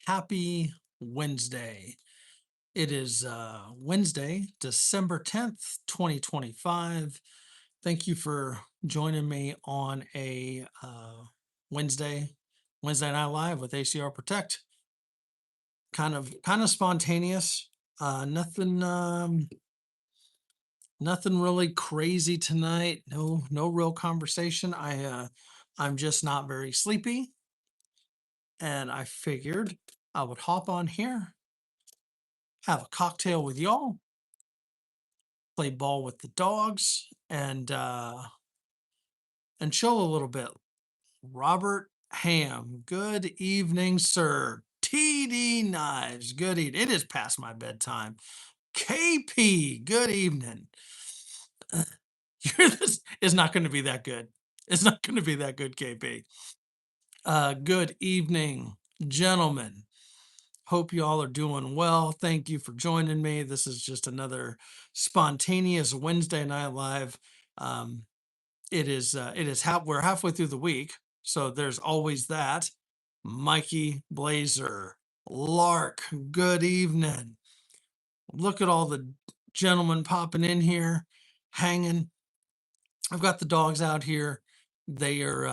Happy Wednesday. It is Wednesday, December 10th, 2025. Thank you for joining me on a Wednesday, Wednesday Night Live with ACR Protect. Kind of spontaneous. Nothing really crazy tonight. No real conversation. I'm just not very sleepy, and I figured I would hop on here, have a cocktail with y'all, play ball with the dogs, and chill a little bit. Robert Ham, good evening, sir. TD Knives, good evening. It is past my bedtime. KP, good evening. This is not going to be that good. It's not going to be that good, KP. Good evening, gentlemen. Hope you all are doing well. Thank you for joining me. This is just another spontaneous Wednesday Night Live. Um, we're halfway through the week, so there's always that. Mikey Blazer, Lark, good evening. Look at all the gentlemen popping in here, hanging. I've got the dogs out here. They are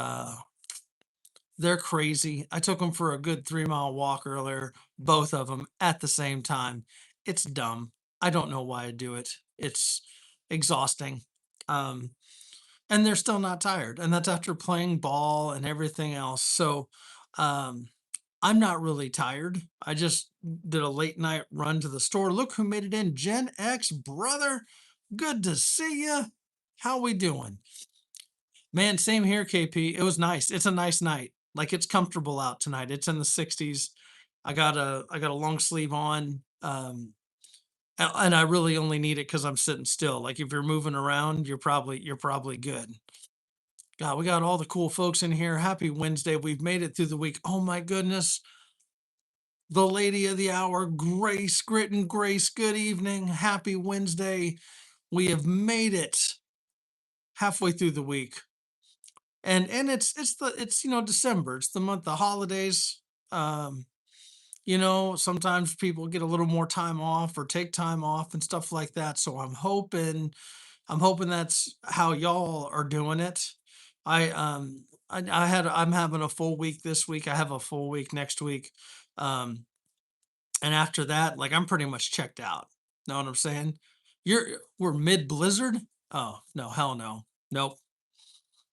they're crazy. I took them for a good 3 mile walk earlier, both of them at the same time. It's dumb. I don't know why I do it. It's exhausting. Um, and they're still not tired. And that's after playing ball and everything else. So um, I'm not really tired. I just did a late night run to the store. Look who made it in. Gen X, brother. Good to see you. How we doing? Man, same here, KP. It was nice. It's a nice night. Like it's comfortable out tonight. It's in the 60s. I got a long sleeve on. And I really only need it because I'm sitting still. Like if you're moving around, you're probably good. God, we got all the cool folks in here. Happy Wednesday. We've made it through the week. Oh my goodness. The lady of the hour, Grace Gritton. Grace, good evening. Happy Wednesday. We have made it halfway through the week. And it's December. It's the month of holidays. Um, sometimes people get a little more time off or take time off and stuff like that. So I'm hoping that's how y'all are doing it. I'm having a full week this week. I have a full week next week. Um, and after that, like I'm pretty much checked out. Know what I'm saying? We're mid blizzard. Oh no, hell no. Nope.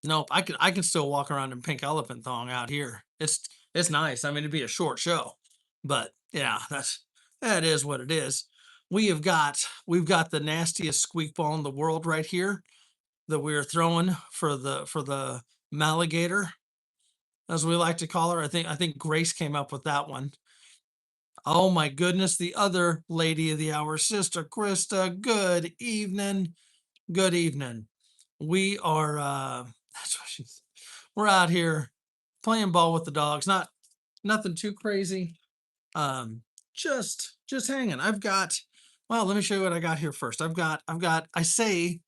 Nope. I can still walk around in pink elephant thong out here. It's nice. I mean, it'd be a short show. But yeah, that is what it is. We've got the nastiest squeak ball in the world right here that we are throwing for the Maligator, as we like to call her. I think Grace came up with that one. Oh my goodness, the other lady of the hour, Sister Krista. Good evening. Good evening. We are that's what she's we're out here playing ball with the dogs. Nothing too crazy. Um just hanging. Well, let me show you what I got here first. I've got I say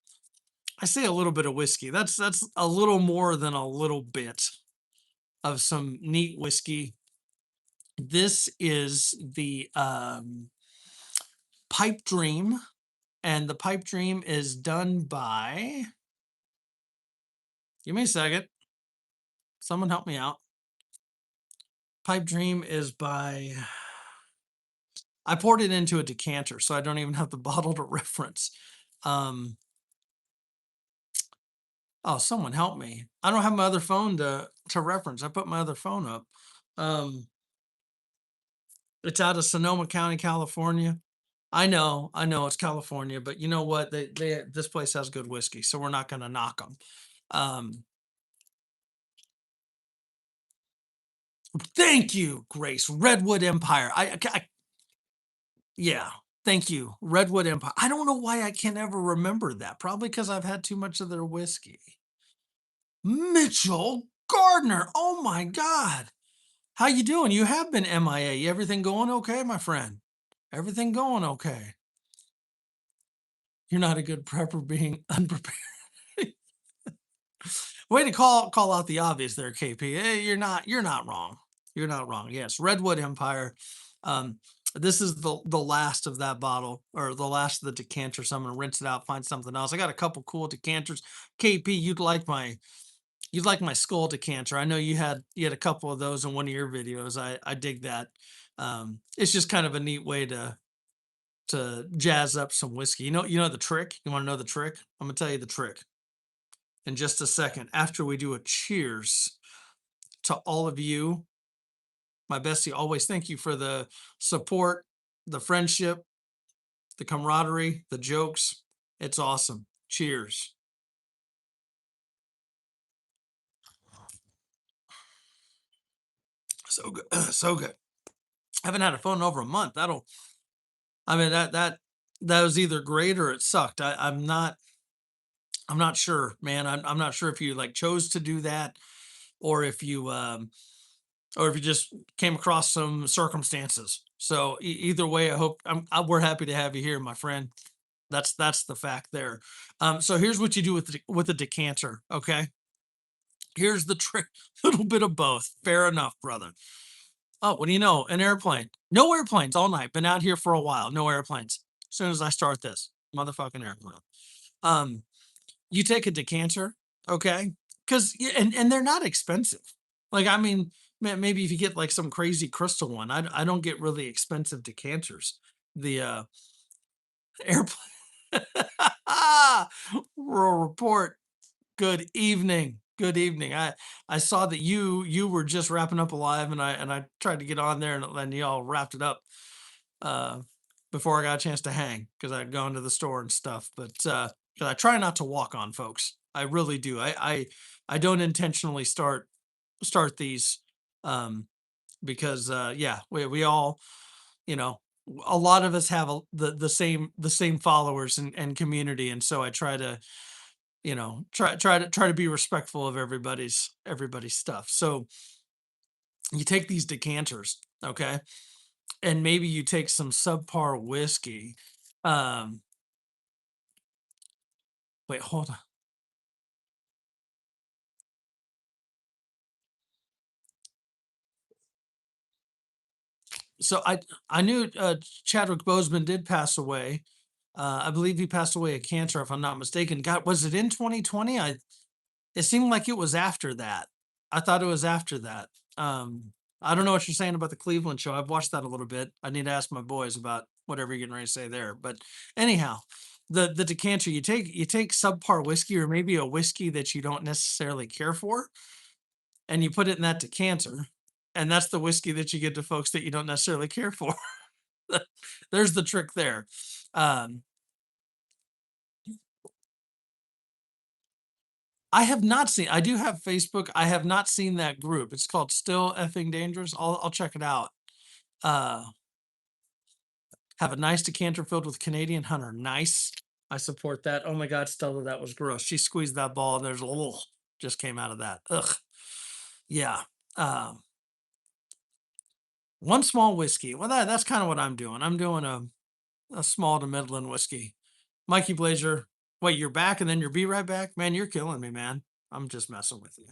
a little bit of whiskey. That's a little more than a little bit of some neat whiskey. This is the Pipe Dream, and the Pipe Dream is done by, give me a second. Someone help me out. Pipe Dream is by, I poured it into a decanter, so I don't even have the bottle to reference. Um, oh, someone help me. I don't have my other phone to reference. I put my other phone up. Um, it's out of Sonoma County, California. I know it's California, but you know what? This place has good whiskey, so we're not going to knock them. Um, Thank you, Grace. Redwood Empire. Yeah, thank you, Redwood Empire. I don't know why I can't ever remember that. Probably because I've had too much of their whiskey. Mitchell Gardner. Oh my God. How you doing? You have been MIA. Everything going okay, my friend? Everything going okay? You're not a good prepper being unprepared. Way to call out the obvious there, KP. You're not wrong. You're not wrong. Yes, Redwood Empire. Um, this is the last of that bottle or the last of the decanter. So I'm gonna rinse it out, find something else. I got a couple cool decanters. KP, you'd like my skull decanter. I know you had a couple of those in one of your videos. I dig that. It's just kind of a neat way to jazz up some whiskey. You know the trick. You want to know the trick? I'm gonna tell you the trick in just a second after we do a cheers to all of you, my bestie. Always thank you for the support, the friendship, the camaraderie, the jokes. It's awesome. Cheers. So good. So good. I haven't had a phone in over a month. I mean, that was either great or it sucked. I'm not sure, man. I'm not sure if you like chose to do that or if you just came across some circumstances. So either way, I hope we're happy to have you here, my friend. That's the fact there. So here's what you do with the decanter. Okay, here's the trick. A little bit of both. Fair enough, brother. Oh, what do you know? An airplane. No airplanes all night. Been out here for a while. No airplanes. As soon as I start this, motherfucking airplane. Um, you take a decanter, okay? Because and they're not expensive. Like I mean, maybe if you get like some crazy crystal one, I don't get really expensive decanters. The airplane rural report. Good evening. Good evening. I saw that you were just wrapping up alive, and I tried to get on there, and then y'all wrapped it up uh, before I got a chance to hang because I'd gone to the store and stuff. But 'cause I try not to walk on folks. I really do. I don't intentionally start these um, because yeah, we all you know a lot of us have the same followers and community, and so I try to try to be respectful of everybody's stuff. So you take these decanters, okay, and maybe you take some subpar whiskey. Um, wait, hold on. So I knew Chadwick Boseman did pass away. I believe he passed away of cancer, if I'm not mistaken. God, was it in 2020? It seemed like it was after that. I thought it was after that. Um, I don't know what you're saying about the Cleveland show. I've watched that a little bit. I need to ask my boys about whatever you're getting ready to say there. But anyhow, the decanter you take subpar whiskey or maybe a whiskey that you don't necessarily care for, and you put it in that decanter, and that's the whiskey that you give to folks that you don't necessarily care for. There's the trick there. Um, I have not seen. I do have Facebook. I have not seen that group. It's called Still Effing Dangerous. I'll check it out. Uh, have a nice decanter filled with Canadian Hunter. Nice. I support that. Oh my God, Stella, that was gross. She squeezed that ball and there's a little just came out of that. Ugh. Yeah. Um, one small whiskey. Well, that's kind of what I'm doing. I'm doing a small to middling whiskey. Mikey Blazer. Wait, you're back and then you're be right back? Man, you're killing me, man. I'm just messing with you.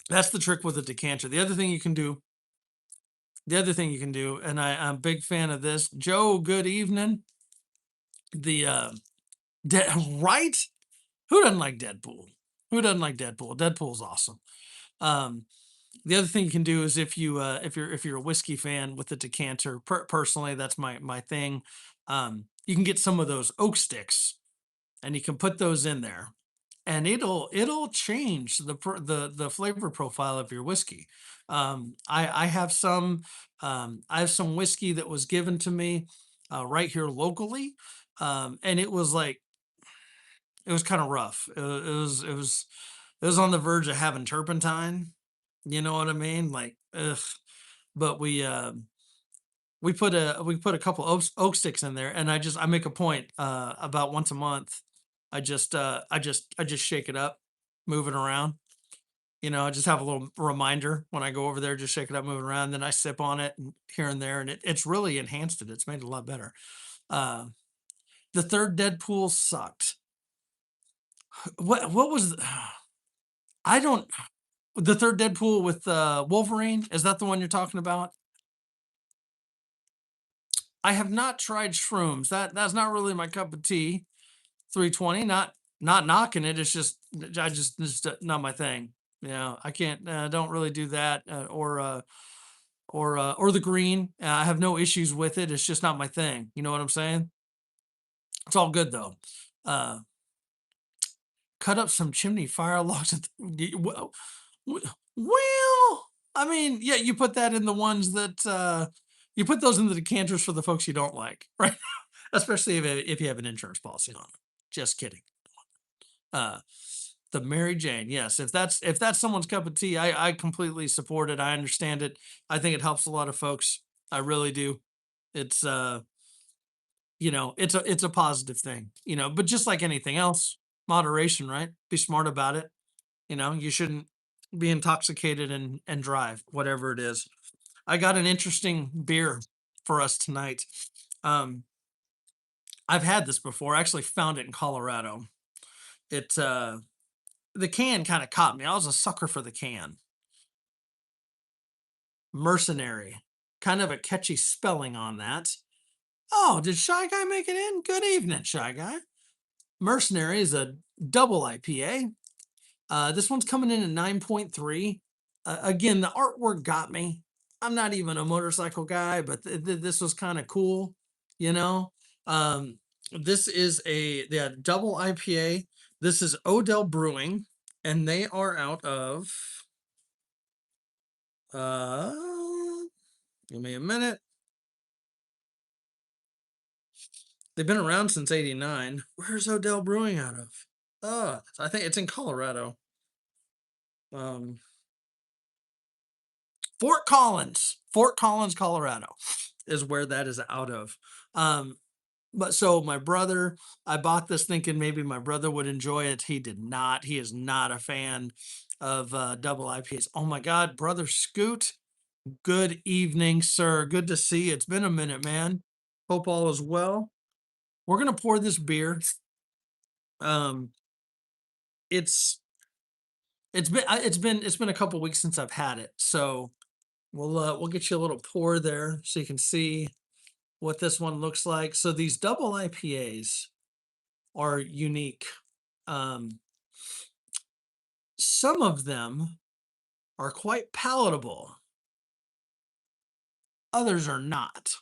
That's the trick with a decanter. The other thing you can do, and I'm a big fan of this. Joe, good evening. The right? Who doesn't like Deadpool? Who doesn't like Deadpool? Deadpool's awesome. Um, the other thing you can do is if you're a whiskey fan with the decanter, personally, that's my thing. You can get some of those oak sticks and you can put those in there and it'll change the flavor profile of your whiskey. I have some whiskey that was given to me right here locally, and it was kind of rough. It was on the verge of having turpentine. You know what I mean? Like, ugh. But we put a couple oak sticks in there, and I make a point about once a month. I just shake it up, move it around. I just have a little reminder when I go over there, just shake it up, move it around. Then I sip on it and here and there, and it's really enhanced it. It's made it a lot better. Uh, the third Deadpool sucked. What was I don't The third Deadpool with Wolverine. Is that the one you're talking about? I have not tried shrooms. That's not really my cup of tea. 320, not knocking it. It's just I just it's just not my thing. Yeah, I can't. Don't really do that. Or the green. I have no issues with it. It's just not my thing. You know what I'm saying? It's all good though. Uh, cut up some chimney fire logs. Well, I mean, yeah, you put that in the ones that you put those in the decanters for the folks you don't like, right? Especially if you have an insurance policy on it. Just kidding. Uh, the Mary Jane, yes. If that's someone's cup of tea, I completely support it. I understand it. I think it helps a lot of folks. I really do. It's it's a positive thing, but just like anything else, moderation, right? Be smart about it. You shouldn't be intoxicated and drive, whatever it is. I got an interesting beer for us tonight. Um, I've had this before. I actually found it in Colorado. The can kind of caught me. I was a sucker for the can. Mercenary. Kind of a catchy spelling on that. Oh, did Shy Guy make it in? Good evening, Shy Guy. Mercenary is a double IPA. This one's coming in at 9.3. Again, the artwork got me. I'm not even a motorcycle guy, but this was kind of cool, you know. This is a double IPA. This is Odell Brewing, and they are out of. Uh, Give me a minute. They've been around since '89. Where's Odell Brewing out of? Oh, I think it's in Colorado. Um, Fort Collins, Colorado, is where that is out of. Um, but so my brother, I bought this thinking maybe my brother would enjoy it. He did not. He is not a fan of double IPAs. Oh my God, brother Scoot. Good evening, sir. Good to see you. It's been a minute, man. Hope all is well. We're gonna pour this beer. Um, it's it's been a couple weeks since I've had it, so we'll get you a little pour there so you can see what this one looks like. So these double IPAs are unique. Um, some of them are quite palatable, others are not.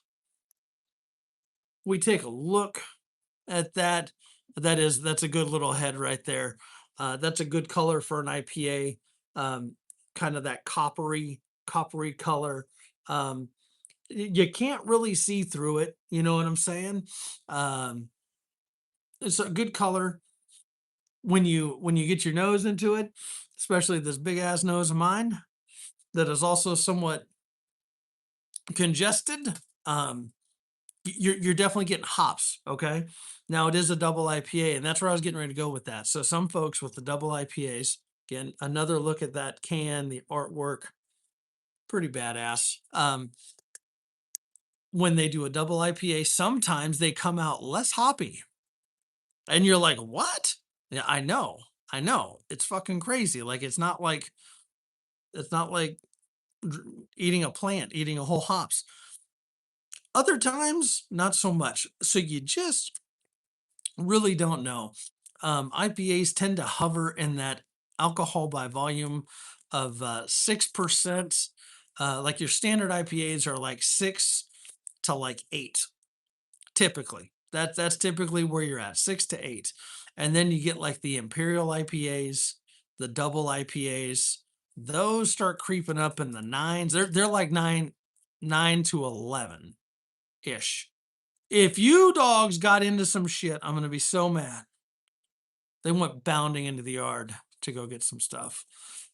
We take a look at that. That's a good little head right there. That's a good color for an IPA. Um, Kind of that coppery color. Um, you can't really see through it. You know what I'm saying? Um, it's a good color when you get your nose into it, especially this big ass nose of mine that is also somewhat congested. Um, you're definitely getting hops. Okay, now it is a double IPA, and that's where I was getting ready to go with that. So some folks with the double IPAs, again, another look at that can, the artwork, pretty badass. When they do a double IPA, sometimes they come out less hoppy, and you're like, what? Yeah, I know, it's fucking crazy. Like it's not like dr- eating a plant, eating a whole hops. Other times, not so much. So you just really don't know. IPAs tend to hover in that alcohol by volume of 6%. Like your standard IPAs are like 6 to like 8, typically. That's typically where you're at, 6 to 8. And then you get like the Imperial IPAs, the double IPAs. Those start creeping up in the nines. They're like 9 to 11 ish. If you dogs got into some shit, I'm gonna be so mad. They went bounding into the yard to go get some stuff.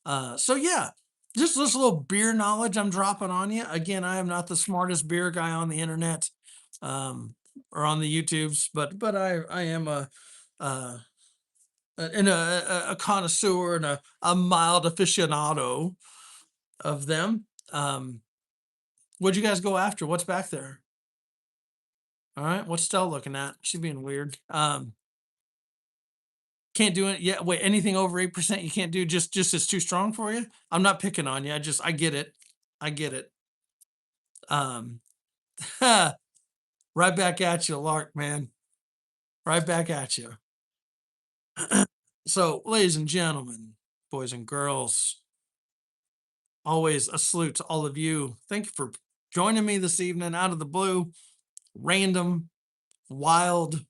So yeah, just this little beer knowledge I'm dropping on you. Again, I am not the smartest beer guy on the internet, or on the YouTubes, but I am uh, a connoisseur and a mild aficionado of them. What'd you guys go after? What's back there? All right, what's Stell looking at? She's being weird. Can't do it. Yeah. Wait, anything over 8% you can't do. Just it's too strong for you. I'm not picking on you. I get it. I get it. Um, right back at you, Lark man. Right back at you. So, ladies and gentlemen, boys and girls, always a salute to all of you. Thank you for joining me this evening out of the blue, random, wild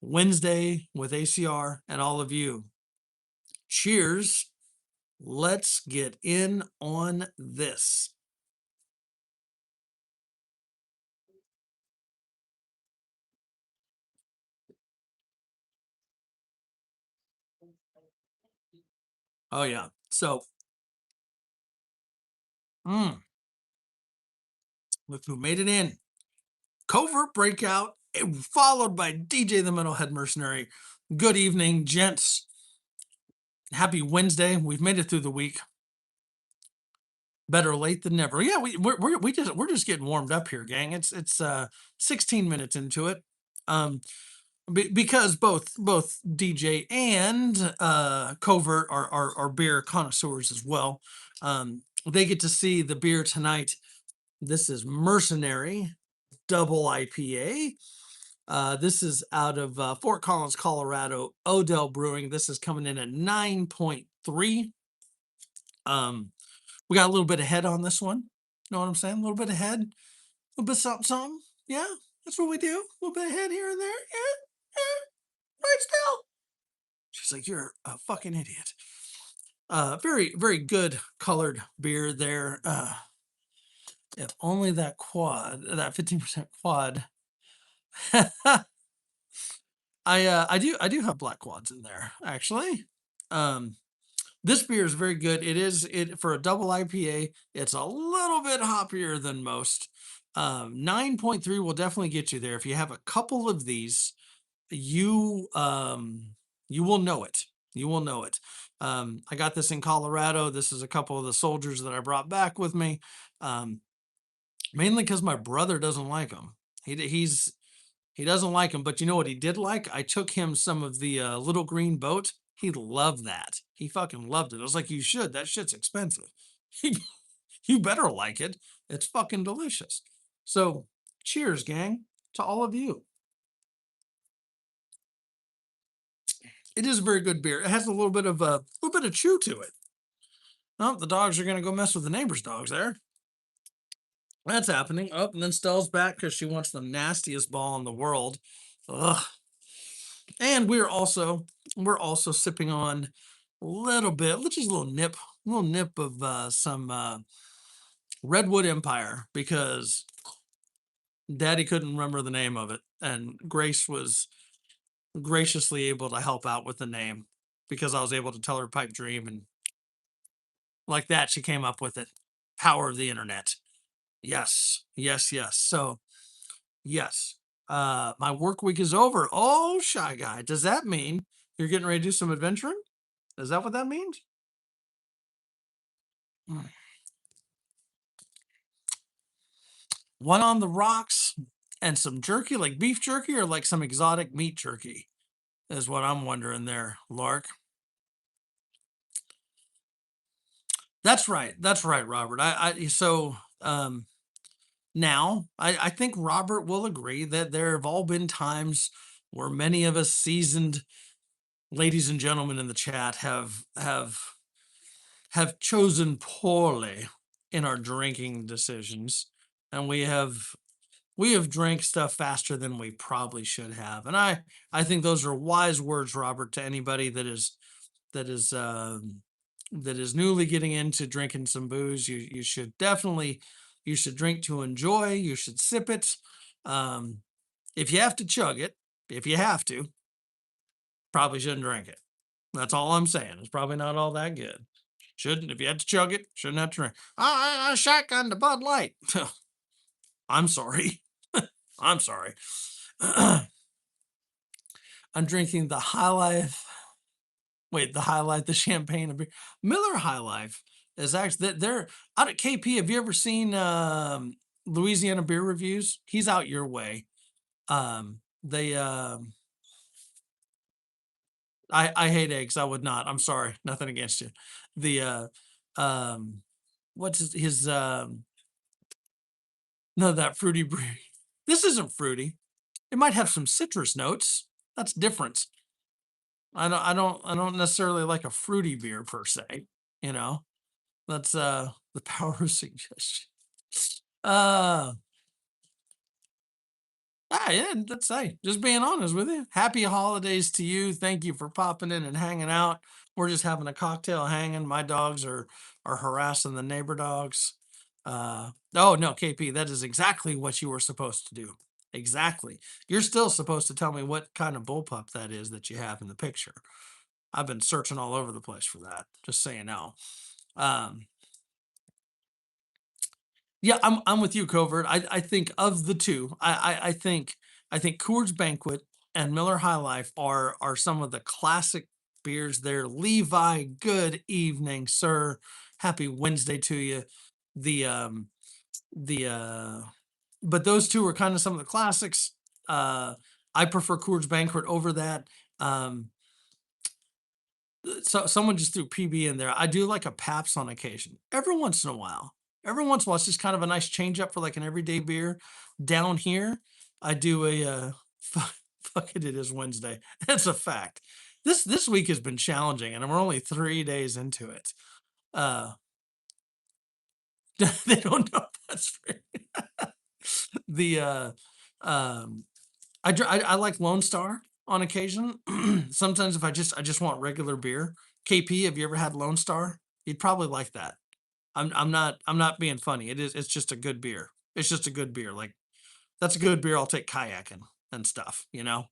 Wednesday with ACR and all of you. Cheers. Let's get in on this. Oh, yeah. So, mm, look who made it in. Covert Breakout, followed by DJ the Metalhead Mercenary. Good evening, gents. Happy Wednesday. We've made it through the week. Better late than never. Yeah, we're just getting warmed up here, gang. It's 16 minutes into it. Because both DJ and Covert are beer connoisseurs as well. They get to see the beer tonight. This is Mercenary Double IPA. This is out of Fort Collins, Colorado, Odell Brewing. This is coming in at 9.3. We got a little bit of head on this one. Know what I'm saying? A little bit of head, a little bit something, something. Yeah, that's what we do. A little bit of head here and there. Yeah, yeah, right still. She's like, you're a fucking idiot. Very, very good colored beer there. If only that 15% quad. I do have black quads in there, actually. Um, this beer is very good. It for a double IPA, it's a little bit hoppier than most. 9.3 will definitely get you there. If you have a couple of these, you you will know it. You will know it. I got this in Colorado. This is a couple of the soldiers that I brought back with me. Um, mainly because my brother doesn't like them. He doesn't like them, but you know what he did like? I took him some of the little green boat. He loved that. He fucking loved it. I was like, you should. That shit's expensive. You better like it. It's fucking delicious. So, cheers, gang, to all of you. It is a very good beer. It has a little bit of chew to it. Oh, the dogs are gonna go mess with the neighbor's dogs there. That's happening. Oh, and then Stell's back because she wants the nastiest ball in the world. Ugh. And we're also sipping on a little bit, just a little nip of some Redwood Empire because Daddy couldn't remember the name of it, and Grace was graciously able to help out with the name because I was able to tell her pipe dream, and like that she came up with it. Power of the internet. Yes, yes, yes. So yes, my work week is over. Oh, shy guy, does that mean you're getting ready to do some adventuring? Is that what that means? Mm. One on the rocks and some jerky, like beef jerky or like some exotic meat jerky, is what I'm wondering there, Lark. That's right. That's right, Robert. Now I think Robert will agree that there have all been times where many of us seasoned ladies and gentlemen in the chat have chosen poorly in our drinking decisions, and we have drank stuff faster than we probably should have. And I think those are wise words, Robert, to anybody that is that is newly getting into drinking some booze. You should definitely you should drink to enjoy. You should sip it. Um, if you have to chug it, if you have to, probably shouldn't drink it. That's all I'm saying. It's probably not all that good. Shouldn't if you had to chug it, shouldn't have to drink. I shotgun the Bud Light. I'm sorry. I'm sorry. I'm drinking the High Life. Wait, the High Life, the champagne of beer. Miller High Life is actually they're out at KP. Have you ever seen Louisiana beer reviews? He's out your way. They I hate eggs. I would not. I'm sorry. Nothing against you. The um what's his no, that fruity beer. This isn't fruity. It might have some citrus notes. That's different. I don't necessarily like a fruity beer per se, you know. That's the power of suggestion. Uh yeah, that's hey, just being honest with you. Happy holidays to you. Thank you for popping in and hanging out. We're just having a cocktail hanging. My dogs are harassing the neighbor dogs. Oh no, KP, that is exactly what you were supposed to do. Exactly. You're still supposed to tell me what kind of bullpup that is that you have in the picture. I've been searching all over the place for that. Just saying no. Um, Yeah, I'm with you, Covert. I think of the 2, I think Coors Banquet and Miller High Life are some of the classic beers there. Levi, good evening, sir. Happy Wednesday to you. The the but those 2 are kind of some of the classics. Uh I prefer Coors Banquet over that. Um so someone just threw PB in there. I do like a Pabst on occasion. Every once in a while. Every once in a while, it's just kind of a nice change up for like an everyday beer. Down here, I do a fuck it, it is Wednesday. That's a fact. This week has been challenging, and we're only 3 days into it. Uh, they don't know that's right. The um, I like Lone Star on occasion. Sometimes if I just want regular beer. KP, have you ever had Lone Star? You'd probably like that. I'm not being funny. It's just a good beer. It's just a good beer. Like that's a good beer. I'll take kayaking and stuff, you know.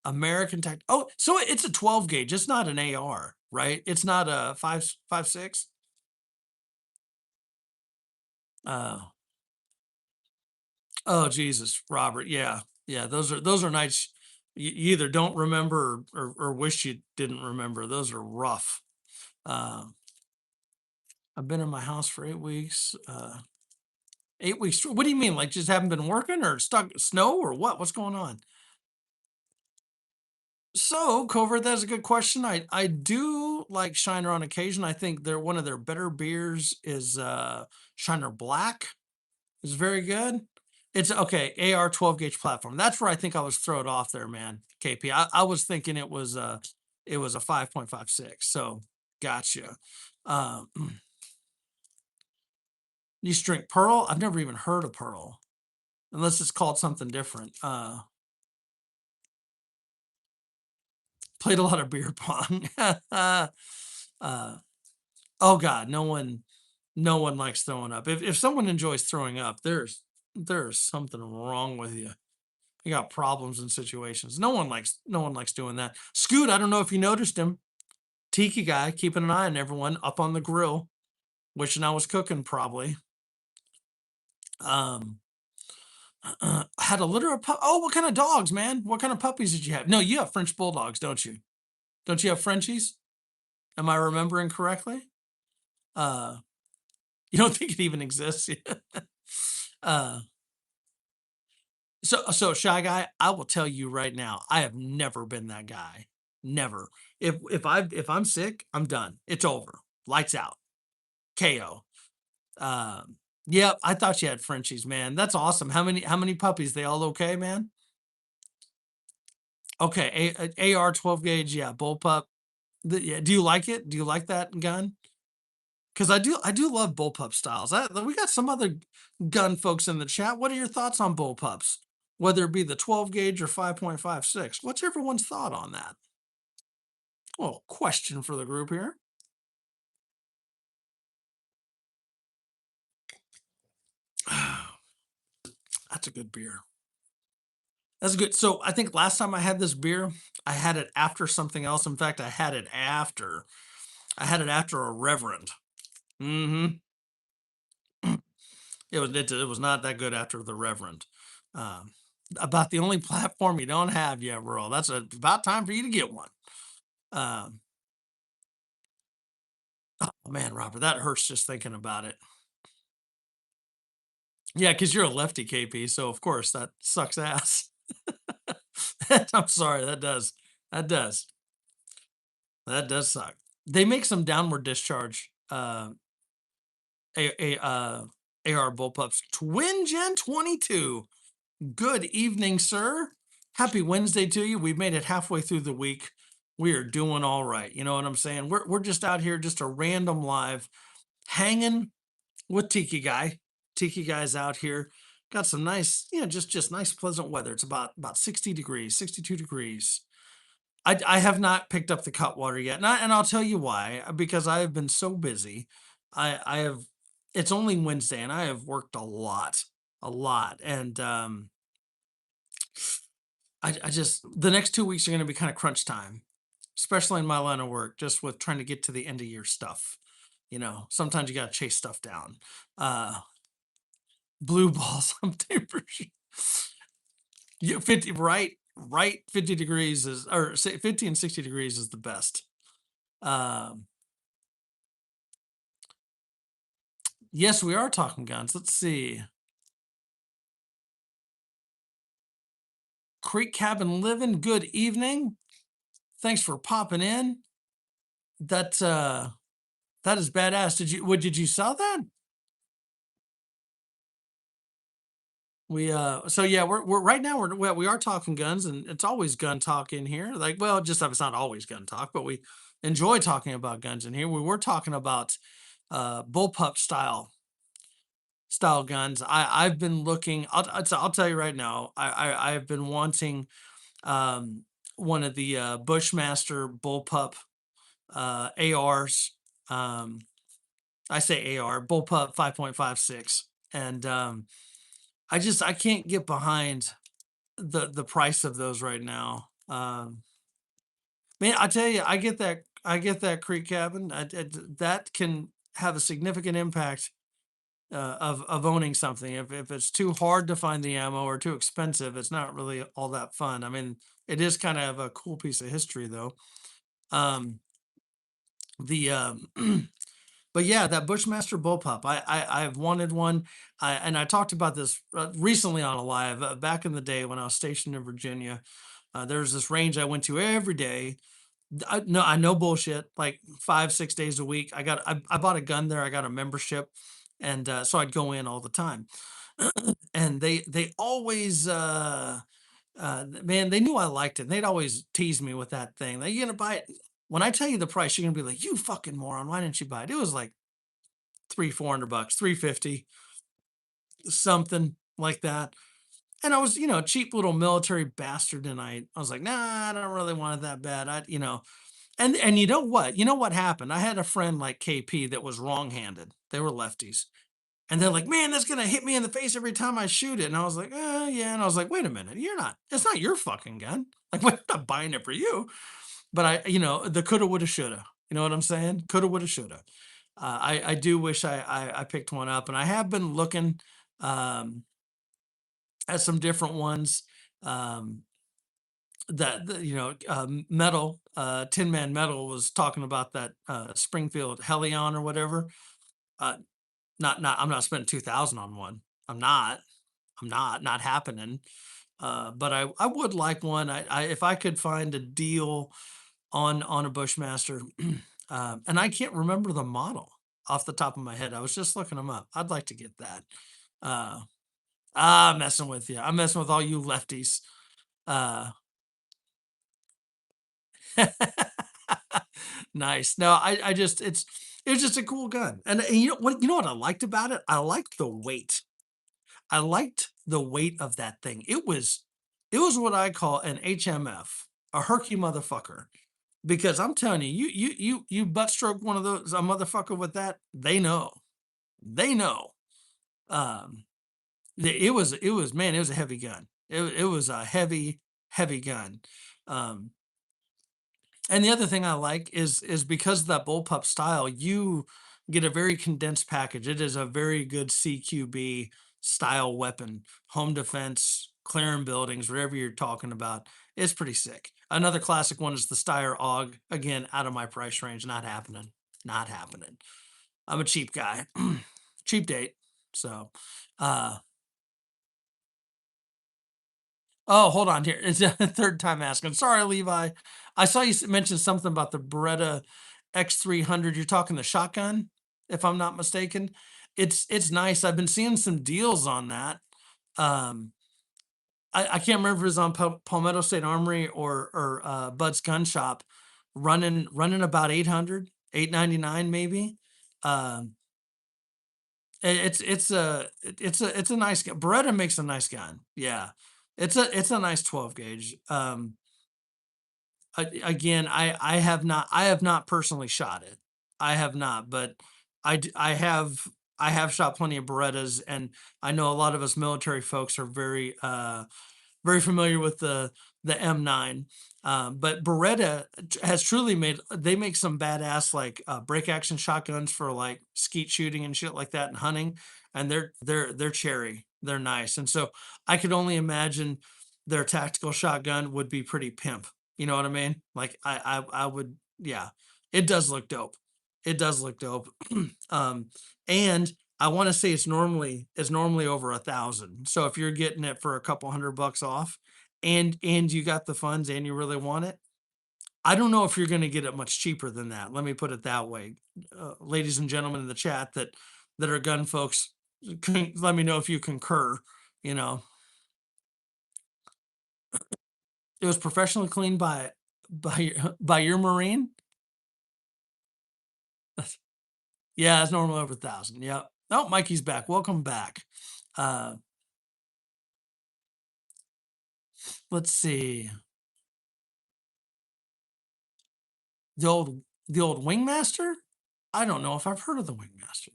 American Tech. Oh, so it's a 12 gauge. It's not an AR, right? It's not a 5.56. Uh oh Jesus, Robert. Yeah. Yeah, those are nights you either don't remember or wish you didn't remember. Those are rough. Uh, I've been in my house for 8 weeks. 8 weeks. What do you mean? Like just haven't been working or stuck snow or what? What's going on? So, Covert, that's a good question. I do like Shiner on occasion. I think they're one of their better beers is Shiner Black is very good. It's okay, AR 12 gauge platform. That's where I think I was thrown off there, man. KP. I was thinking it was a 5.56. So gotcha. Um you used to drink Pearl? I've never even heard of Pearl, unless it's called something different. Played a lot of beer pong. uh oh god, no one likes throwing up. If someone enjoys throwing up, there's something wrong with you. You got problems and situations. No one likes doing that. Scoot, I don't know if you noticed him. Tiki guy, keeping an eye on everyone up on the grill, wishing I was cooking probably. Um had a litter of oh, what kind of dogs, man? What kind of puppies did you have? No, you have French bulldogs, don't you? Don't you have Frenchies? Am I remembering correctly? Uh you don't think it even exists? uh so shy guy, I will tell you right now, I have never been that guy. Never. If I'm sick, I'm done. It's over. Lights out. KO. Yeah, I thought you had Frenchies, man. That's awesome. How many puppies? They all okay, man? Okay, AR 12 gauge, yeah, bullpup. Yeah, do you like it? Do you like that gun? Because I do love bullpup styles. We got some other gun folks in the chat. What are your thoughts on bullpups? Whether it be the 12 gauge or 5.56. What's everyone's thought on that? Oh, question for the group here. That's a good beer. That's good. So I think last time I had this beer, I had it after something else. In fact, I had it after a reverend. Hmm. It was not that good after the reverend. Um, about the only platform you don't have yet, bro. That's about time for you to get one. Um, oh man, Robert, that hurts just thinking about it. Yeah, because you're a lefty, KP, so of course that sucks ass. I'm sorry, that does that does suck. They make some downward discharge AR bullpups. Twin Gen 22. Good evening, sir. Happy Wednesday to you. We've made it halfway through the week. We are doing all right. You know what I'm saying? We're just out here, just a random live, hanging with Tiki Guy. Tiki Guy's out here. Got some nice, just nice, pleasant weather. It's about 60 degrees, 62 degrees. I have not picked up the cut water yet, and I'll tell you why. Because I have been so busy. I have. It's only Wednesday, and I have worked a lot, and I just the next 2 weeks are going to be kind of crunch time, especially in my line of work, just with trying to get to the end of year stuff. Sometimes you got to chase stuff down. Uh, Blue balls on paper. Yeah, 50, right. 50 degrees is, or say 50 and 60 degrees is the best. Um, yes, we are talking guns. Let's see. Creek Cabin Living, good evening. Thanks for popping in. That that is badass. Did you sell that? So yeah, we're right now we are talking guns, and it's always gun talk in here. Like, well, just it's not always gun talk, but we enjoy talking about guns in here. We were talking about bullpup style guns. I've been looking. I'll tell you right now. I've been wanting um, one of the Bushmaster bullpup ARs. Um, I say AR bullpup 5.56, and I can't get behind the price of those right now. Man, I tell you, I get that creek cabin. That can have a significant impact of owning something. If it's too hard to find the ammo or too expensive, it's not really all that fun. I mean, it is kind of a cool piece of history, though. Um, the But yeah, that Bushmaster bullpup, I've wanted one. And I talked about this recently on a live back in the day when I was stationed in Virginia. There's this range I went to every day. No, I know bullshit. Like 5, 6 days a week. I bought a gun there. I got a membership, and so I'd go in all the time. And they always man, they knew I liked it. And they'd always tease me with that thing. Like, you gonna buy it? When I tell you the price, you're gonna be like, you fucking moron. Why didn't you buy it? It was like 300, 400 bucks, 350, something like that. And I was, cheap little military bastard. And I was like, nah, I don't really want it that bad. And you know what? You know what happened? I had a friend like KP that was wrong-handed. They were lefties. And they're like, man, that's gonna hit me in the face every time I shoot it. And I was like, yeah. And I was like, wait a minute, it's not your fucking gun. Like, I'm not buying it for you. But the coulda, woulda, shoulda. You know what I'm saying? Coulda, woulda, shoulda. I do wish I picked one up, and I have been looking um, at some different ones. Um, Metal, Tin Man Metal was talking about that Springfield Helion or whatever. Uh, not. I'm not spending 2,000 on one. I'm not. Not happening. But I would like one. If I could find a deal on a Bushmaster, and I can't remember the model off the top of my head. I was just looking them up. I'd like to get that. Uh, I'm messing with you. I'm messing with all you lefties. Uh, nice. No, I just it's just a cool gun, and you know what I liked about it? I liked the weight. I liked the weight of that thing. It was what I call an HMF, a herky motherfucker. Because I'm telling you, you butt stroke one of those a motherfucker with that, they know. They know. Um, it was man, it was a heavy gun. It was a heavy gun. Um, and the other thing I like is because of that bullpup style, you get a very condensed package. It is a very good CQB style weapon, home defense, clearing buildings, whatever you're talking about. It's pretty sick. Another classic one is the Steyr AUG. Again, out of my price range, not happening. Not happening. I'm a cheap guy, cheap date. So, uh, Oh, hold on here. It's a third time asking. Sorry, Levi. I saw you mention something about the Beretta X300. You're talking the shotgun, if I'm not mistaken. It's nice. I've been seeing some deals on that. Um, I can't remember if it was on Palmetto State Armory or Bud's Gun Shop, running about 800, 899 maybe. Um, it's a nice gun. Beretta makes a nice gun. Yeah. It's a nice 12 gauge. Again, I have not personally shot it. I have not, but I have shot plenty of Berettas, and I know a lot of us military folks are very familiar with the M9. But Beretta has truly made they make some badass like break action shotguns for like skeet shooting and shit like that and hunting, and they're cherry. They're nice, and so I could only imagine their tactical shotgun would be pretty pimp. You know what I mean? Like I would, yeah. It does look dope. It does look dope. um, and I want to say it's normally over 1,000. So if you're getting it for a couple $100 off, and you got the funds and you really want it, I don't know if you're going to get it much cheaper than that. Let me put it that way, ladies and gentlemen in the chat that are gun folks. Let me know if you concur. You know, it was professionally cleaned by your Marine. Yeah, it's normally over 1,000. Yep. Oh, Mikey's back. Welcome back. Uh, let's see. The old Wingmaster? I don't know if I've heard of the Wingmaster.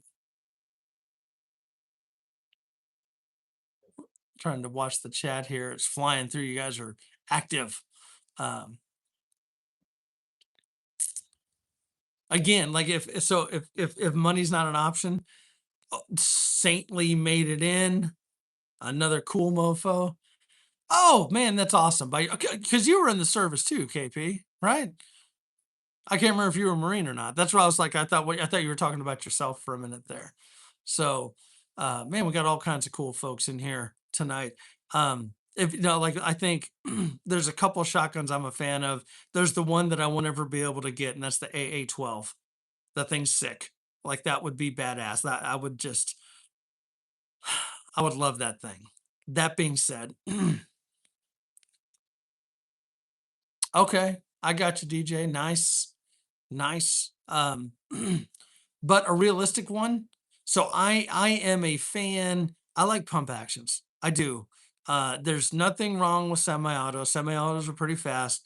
Trying to watch the chat here. It's flying through. You guys are active. Um, again, like if money's not an option, Saintly made it in. Another cool mofo. Oh man, that's awesome. Because you were in the service too, KP, right? I can't remember if you were a Marine or not. That's why I was like, I thought you were talking about yourself for a minute there. So, man, we got all kinds of cool folks in here tonight. If you know, like I think there's a couple of shotguns I'm a fan of. There's the one that I won't ever be able to get, and that's the AA-12. That thing's sick. Like that would be badass. That I would just, I would love that thing. That being said, okay, I got you, DJ. Nice, nice. But a realistic one. So I am a fan. I like pump actions. I do. There's nothing wrong with semi-auto. Semi-autos are pretty fast.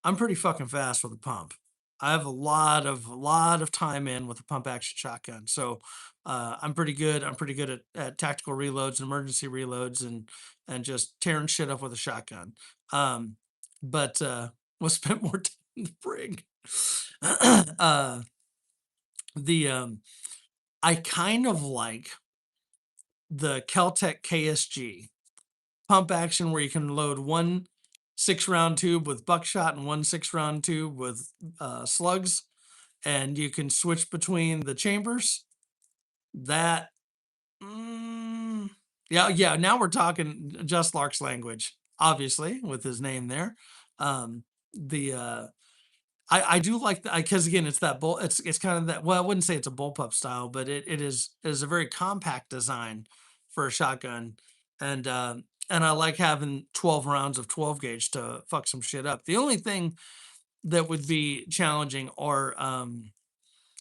I'm pretty fucking fast with a pump. I have a lot of time in with a pump action shotgun. So I'm pretty good. I'm pretty good at tactical reloads and emergency reloads and just tearing shit up with a shotgun. Um, but we'll spend more time in the brig. uh, the I kind of like the Keltec KSG pump action where you can load one 6 round tube with buckshot and one 6 round tube with slugs, and you can switch between the chambers. That, yeah, yeah. Now we're talking just Lark's language, obviously, with his name there. The I do like that because again, it's that bull. It's kind of that. Well, I wouldn't say it's a bullpup style, but it is a very compact design for a shotgun, and I like having 12 rounds of 12 gauge to fuck some shit up. The only thing that would be challenging are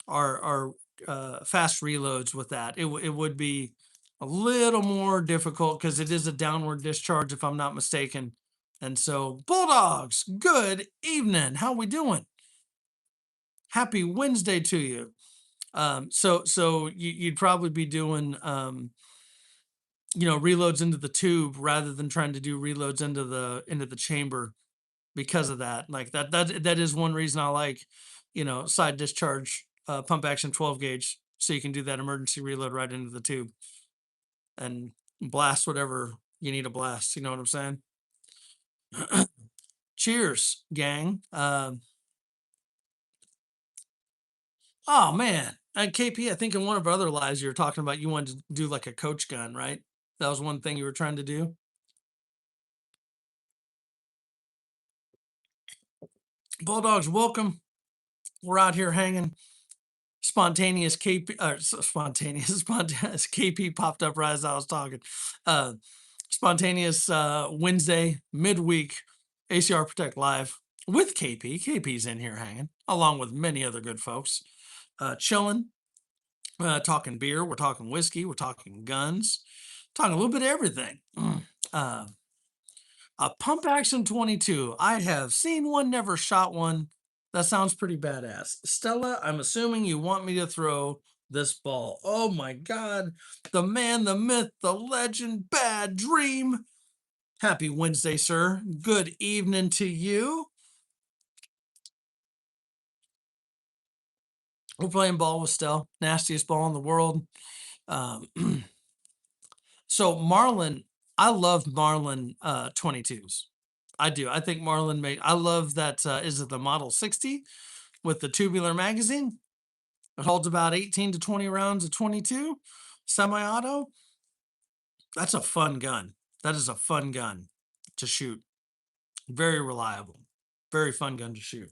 fast reloads with that. It would be a little more difficult because it is a downward discharge, if I'm not mistaken. And so, Bulldogs, good evening. How we doing? Happy Wednesday to you. So you'd probably be doing reloads into the tube rather than trying to do reloads into the chamber because of that. Like that is one reason I like, side discharge pump action 12 gauge, so you can do that emergency reload right into the tube and blast whatever you need to blast. You know what I'm saying? Cheers, gang. Oh man, and KP, I think in one of our other lives you were talking about you wanted to do like a coach gun, right? That was one thing you were trying to do. Bulldogs, welcome. We're out here hanging. Spontaneous KP, spontaneous KP popped up right as I was talking. Uh, Spontaneous Wednesday midweek ACR Protect Live with KP. KP's in here hanging along with many other good folks. Chilling, talking beer. We're talking whiskey. We're talking guns. Talking a little bit of everything. Uh, a pump action 22. I have seen one, never shot one. That sounds pretty badass. Stella, I'm assuming you want me to throw this ball. Oh my God. The man, the myth, the legend, Bad Dream. Happy Wednesday, sir. Good evening to you. We're playing ball with Stell, nastiest ball in the world. Um, so Marlin, I love Marlin 22s. I do. I think Marlin made. I love that. Is it the Model 60 with the tubular magazine? It holds about 18 to 20 rounds of 22 semi-auto. That's a fun gun. That is a fun gun to shoot. Very reliable. Very fun gun to shoot.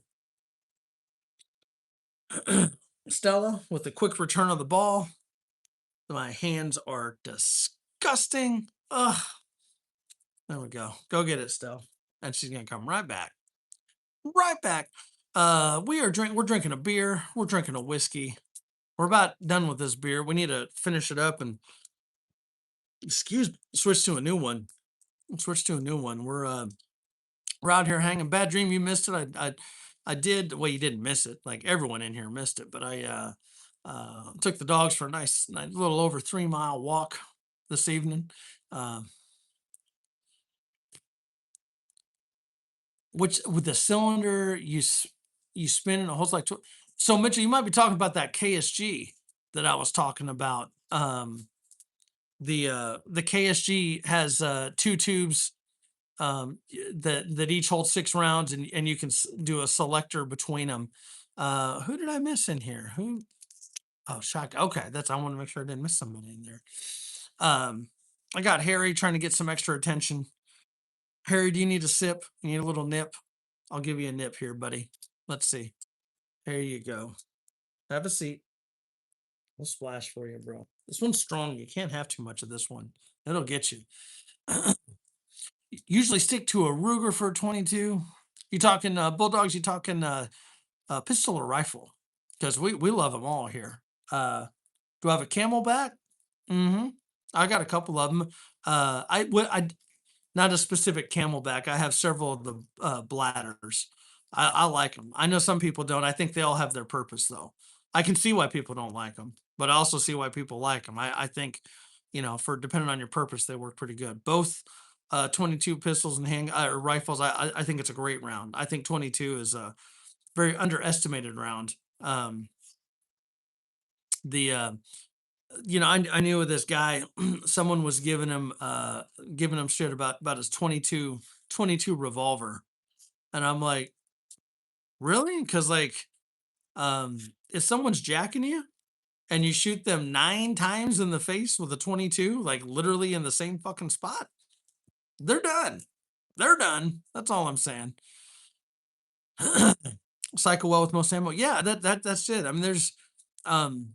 Stella with a quick return of the ball. My hands are disgusting. Ugh. There we go. Go get it, Stella. And she's gonna come right back. Right back. We're drinking a beer. We're drinking a whiskey. We're about done with this beer. We need to finish it up and switch to a new one. Switch to a new one. We're out here hanging. Bad Dream, you missed it. I did. Well, you didn't miss it. Like everyone in here missed it. But I took the dogs for a nice little over 3 mile walk this evening. Uh, which with the cylinder you spin and it holds like so Mitchell, you might be talking about that KSG that I was talking about. The KSG has two tubes that each hold 6 rounds, and you can do a selector between them. Who did I miss in here? Who? Oh, shock. Okay, I want to make sure I didn't miss somebody in there. I got Harry trying to get some extra attention. Harry, do you need a sip? You need a little nip? I'll give you a nip here, buddy. Let's see. There you go. Have a seat. We'll splash for you, bro. This one's strong. You can't have too much of this one. It'll get you. Usually stick to a Ruger for a 22. You talking bulldogs? You talking pistol or rifle? Because we love them all here. Do I have a Camelback? Mm-hmm. I got a couple of them. I not a specific Camelback. I have several of the bladders. I like them. I know some people don't. I think they all have their purpose though. I can see why people don't like them, but I also see why people like them. I think, for depending on your purpose, they work pretty good. Both 22 pistols and hand or rifles. I think it's a great round. I think 22 is a very underestimated round. The I knew this guy. Someone was giving him shit about his 22 revolver, and I'm like, really? Because if someone's jacking you and you shoot them 9 times in the face with a 22, like literally in the same fucking spot, they're done. They're done. That's all I'm saying. Cycle well with most ammo. Yeah, that's it. I mean, there's um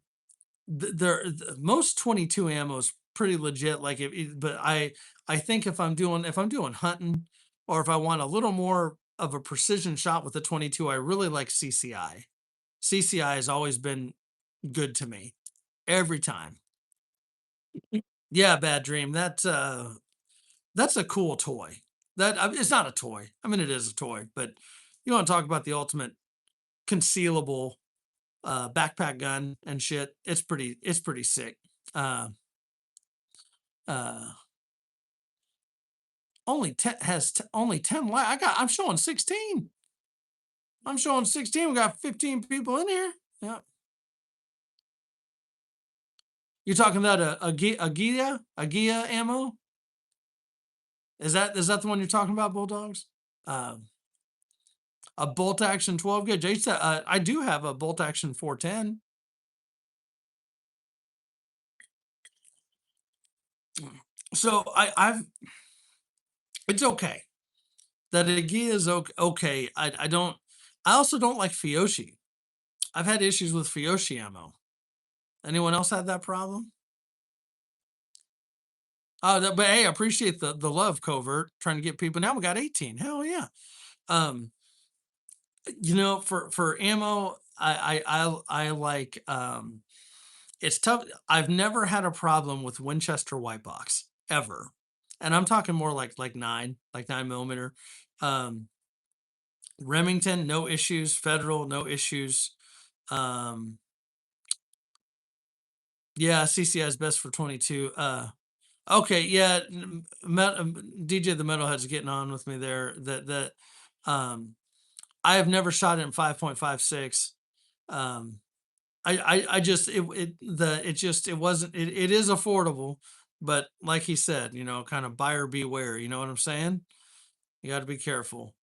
most 22 ammo is pretty legit. Like but I think if I'm doing hunting, or if I want a little more of a precision shot with the 22, I really like CCI. CCI has always been good to me every time. Yeah, Bad Dream. That's a cool toy. It's not a toy. I mean, it is a toy, but you want to talk about the ultimate concealable backpack gun and shit. It's pretty sick. Uh, uh, only 10 I'm showing 16. I'm showing 16. We got 15 people in here. Yeah. You're talking about a Gia ammo? Is that the one you're talking about, Bulldogs? Um, a bolt action 12 gauge. I do have a bolt action 410. So I've it's okay. That a Gia is okay. I don't. I also don't like Fiyoshi. I've had issues with Fiyoshi ammo. Anyone else had that problem? Oh, but hey, I appreciate the love, covert, trying to get people. Now we got 18. Hell yeah. Um, for ammo, I like it's tough. I've never had a problem with Winchester white box ever. And I'm talking more like 9 millimeter. Um, Remington, no issues. Federal, no issues. Um, yeah, CCI is best for 22. Okay, yeah, DJ the Metalhead's getting on with me there. Um, I have never shot it in 5.56. Um, I just it just it wasn't it is affordable, but like he said, kind of buyer beware. You know what I'm saying? You got to be careful.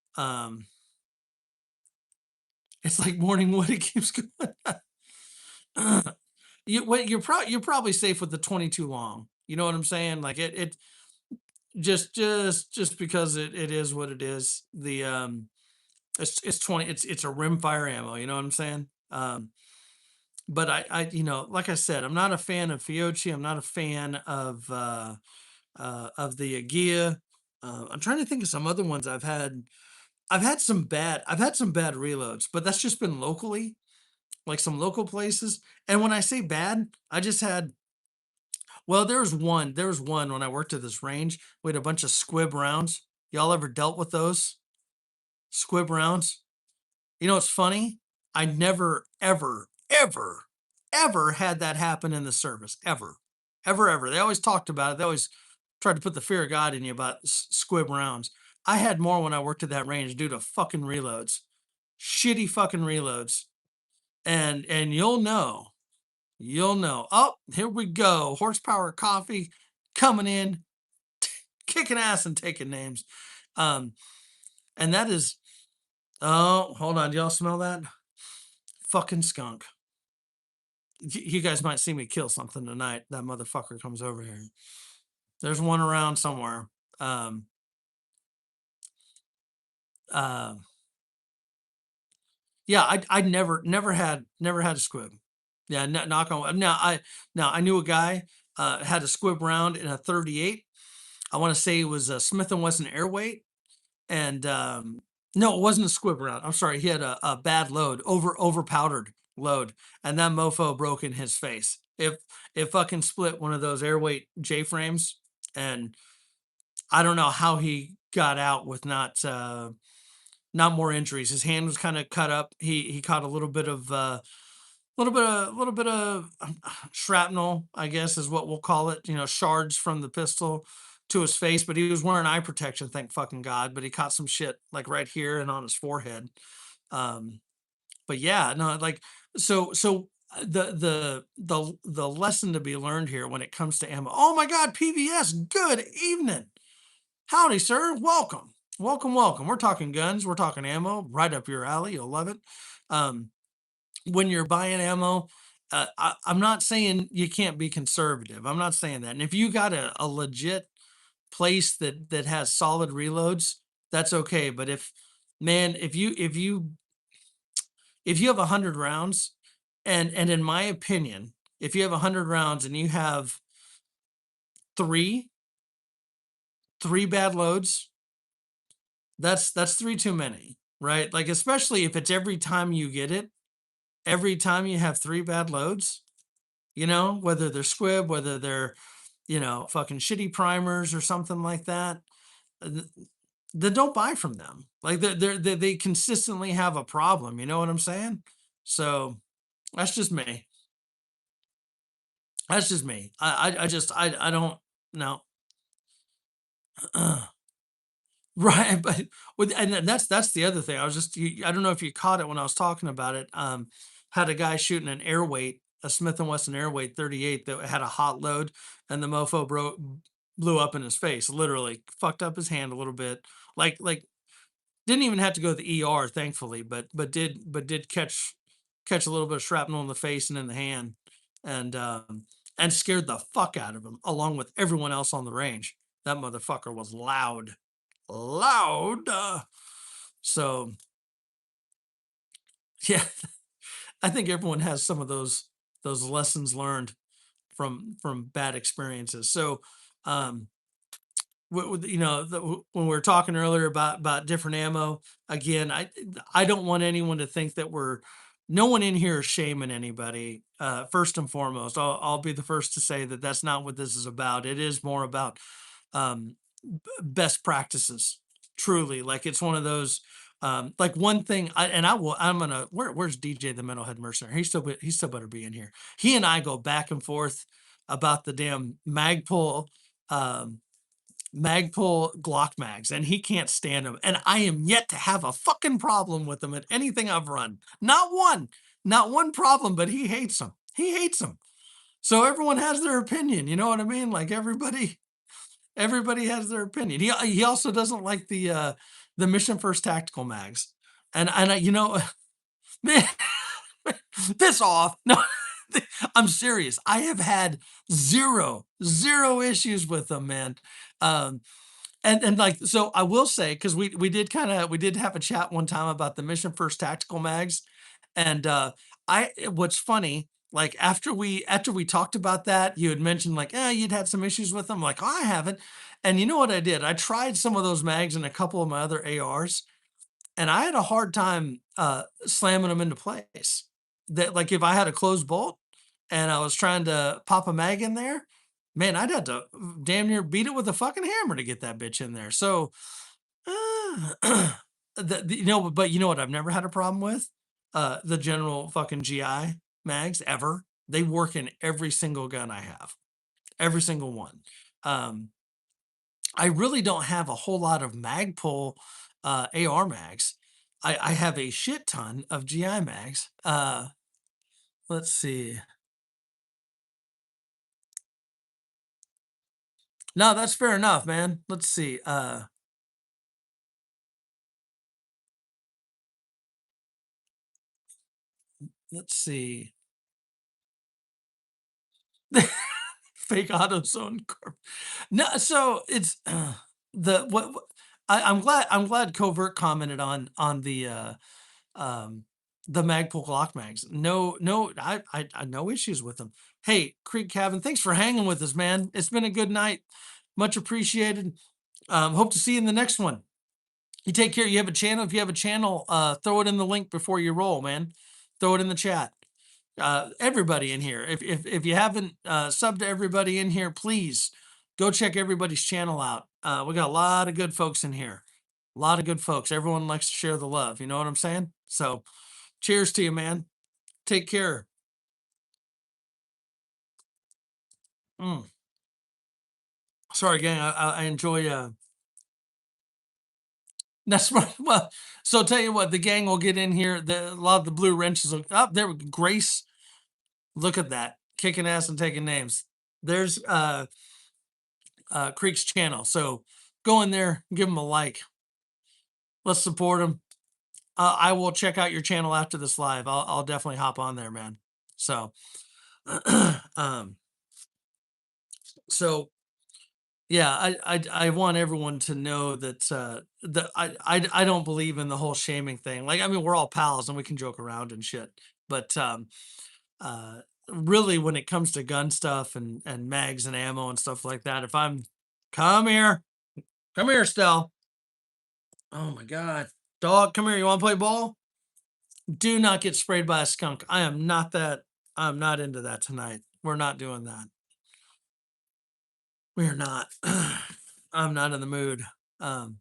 It's like morning wood; it keeps going. You're probably safe with the 22 long. You know what I'm saying? Like it just because it is what it is. It's 20. It's a rimfire ammo. You know what I'm saying? But like I said, I'm not a fan of Fiocchi. I'm not a fan of the Agia. I'm trying to think of some other ones I've had. I've had some bad reloads, but that's just been locally, like some local places. And when I say bad, I just had well, there was one when I worked at this range. We had a bunch of squib rounds. Y'all ever dealt with those squib rounds? You know, it's funny. I never, ever, ever, ever had that happen in the service. Ever, ever, ever. They always talked about it. They always tried to put the fear of God in you about squib rounds. I had more when I worked at that range due to fucking reloads, shitty fucking reloads, and you'll know. Oh, here we go. Horsepower coffee coming in, kicking ass and taking names. Um, and that is. Oh, hold on. Do y'all smell that? Fucking skunk. You guys might see me kill something tonight. That motherfucker comes over here. There's one around somewhere. Um, uh, yeah, I never had a squib. Yeah, knock on wood. Now I knew a guy had a squib round in a 38. I want to say it was a Smith and Wesson airweight, and no, it wasn't a squib round. I'm sorry, he had a bad load, over powdered load, and that mofo broke in his face. If it fucking split one of those airweight J frames, and I don't know how he got out with not more injuries. His hand was kind of cut up. He caught a little bit of shrapnel, I guess is what we'll call it. Shards from the pistol to his face, but he was wearing eye protection, thank fucking God. But he caught some shit like right here and on his forehead. Um, but yeah, no, like the lesson to be learned here when it comes to ammo. Oh my God, PVS, good evening. Howdy, sir. Welcome. Welcome, welcome. We're talking guns, we're talking ammo, right up your alley. You'll love it. Um, when you're buying ammo, I'm not saying you can't be conservative. I'm not saying that. And if you got a legit place that has solid reloads, that's okay. But man, if you have 100 rounds, and in my opinion, if you have 100 rounds and you have three three bad loads, that's three too many, right? Like especially if it's every time you get it, every time you have three bad loads, whether they're squib, whether they're, fucking shitty primers or something like that, th- then don't buy from them. Like they consistently have a problem. You know what I'm saying? So that's just me. That's just me. I don't know. Right, but and then that's the other thing. I don't know if you caught it when I was talking about it. Had a guy shooting an airweight, a Smith and Wesson airweight 38 that had a hot load, and the mofo blew up in his face. Literally fucked up his hand a little bit. Like didn't even have to go to the ER, thankfully, but did catch a little bit of shrapnel in the face and in the hand, and and scared the fuck out of him, along with everyone else on the range. That motherfucker was loud. Loud. So Yeah, I think everyone has some of those lessons learned from bad experiences. So, um, you know, when we were talking earlier about different ammo, again, I don't want anyone to think that no one in here is shaming anybody. First and foremost, I'll be the first to say that that's not what this is about. It is more about um, best practices. Truly, like it's one of those. Like one thing, I'm gonna. Where's DJ the Metalhead Mercenary? He still better be in here. He and I go back and forth about the damn Magpul. Um, Magpul Glock mags, and he can't stand them. And I am yet to have a fucking problem with them at anything I've run. Not one problem, but he hates them. He hates them. So everyone has their opinion. You know what I mean? Like everybody has their opinion. He also doesn't like the Mission First Tactical mags. And you know, man, piss off. No, I'm serious. I have had zero issues with them, man. Um, and like so I will say, because we did have a chat one time about the Mission First Tactical mags, and what's funny, like after we talked about that, you had mentioned like, you'd had some issues with them. I'm like, oh, I haven't. And you know what I did? I tried some of those mags in a couple of my other ARs, and I had a hard time slamming them into place. That like if I had a closed bolt and I was trying to pop a mag in there, man, I'd have to damn near beat it with a fucking hammer to get that bitch in there. So, you know, but you know what? I've never had a problem with the general fucking GI mags ever. They work in every single gun I have, every single one. Um, I really don't have a whole lot of Magpul AR mags. I have a shit ton of GI mags. Let's see. No, that's fair enough, man. Let's see. Let's see. Fake AutoZone. No, so it's the what I'm glad Covert commented um the Magpul Glock mags. No, I no issues with them. Hey, Creek Cabin, thanks for hanging with us, man. It's been a good night. Much appreciated. Hope to see you in the next one. You take care. You have a channel. If you have a channel, throw it in the link before you roll, man. Throw it in the chat. Everybody in here. If you haven't subbed to everybody in here, please go check everybody's channel out. We got a lot of good folks in here. A lot of good folks. Everyone likes to share the love. You know what I'm saying? So, cheers to you, man. Take care. Mm. Sorry, gang. I enjoy. That's right. Well, so tell you what, the gang will get in here. A lot of the blue wrenches. Up there, we go. Grace. Look at that, kicking ass and taking names. There's Creek's channel. So go in there, give him a like. Let's support him. I will check out your channel after this live. I'll definitely hop on there, man. So, um, so yeah, I want everyone to know that that I don't believe in the whole shaming thing. Like, I mean, we're all pals and we can joke around and shit, but uh, really, when it comes to gun stuff and mags and ammo and stuff like that, if I'm come here, come here, Stell. Oh my god, dog, come here. You want to play ball? Do not get sprayed by a skunk. I am not that. I'm not into that tonight. We're not doing that. We're not. I'm not in the mood. Um,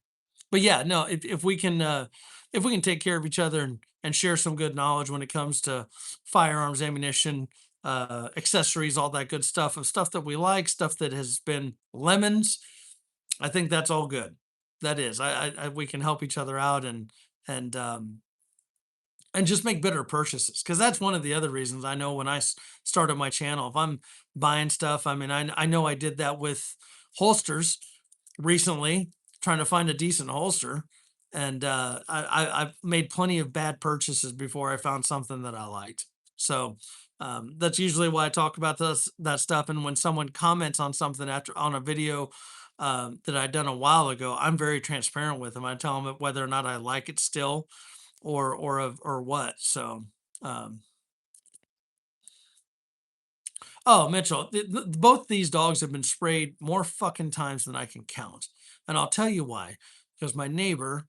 but yeah, no. If we can take care of each other and share some good knowledge when it comes to firearms, ammunition, accessories, all that good stuff of stuff that we like, stuff that has been lemons. I think that's all good. That is. We can help each other out and and just make better purchases because that's one of the other reasons I know when started my channel. If I'm buying stuff, I mean, I know I did that with holsters recently, trying to find a decent holster, and I've made plenty of bad purchases before I found something that I liked. So that's usually why I talk about that stuff. And when someone comments on something after on a video that I'd done a while ago, I'm very transparent with them. I tell them whether or not I like it still, or what. So, um, oh, Mitchell, both these dogs have been sprayed more fucking times than I can count, and I'll tell you why. Because my neighbor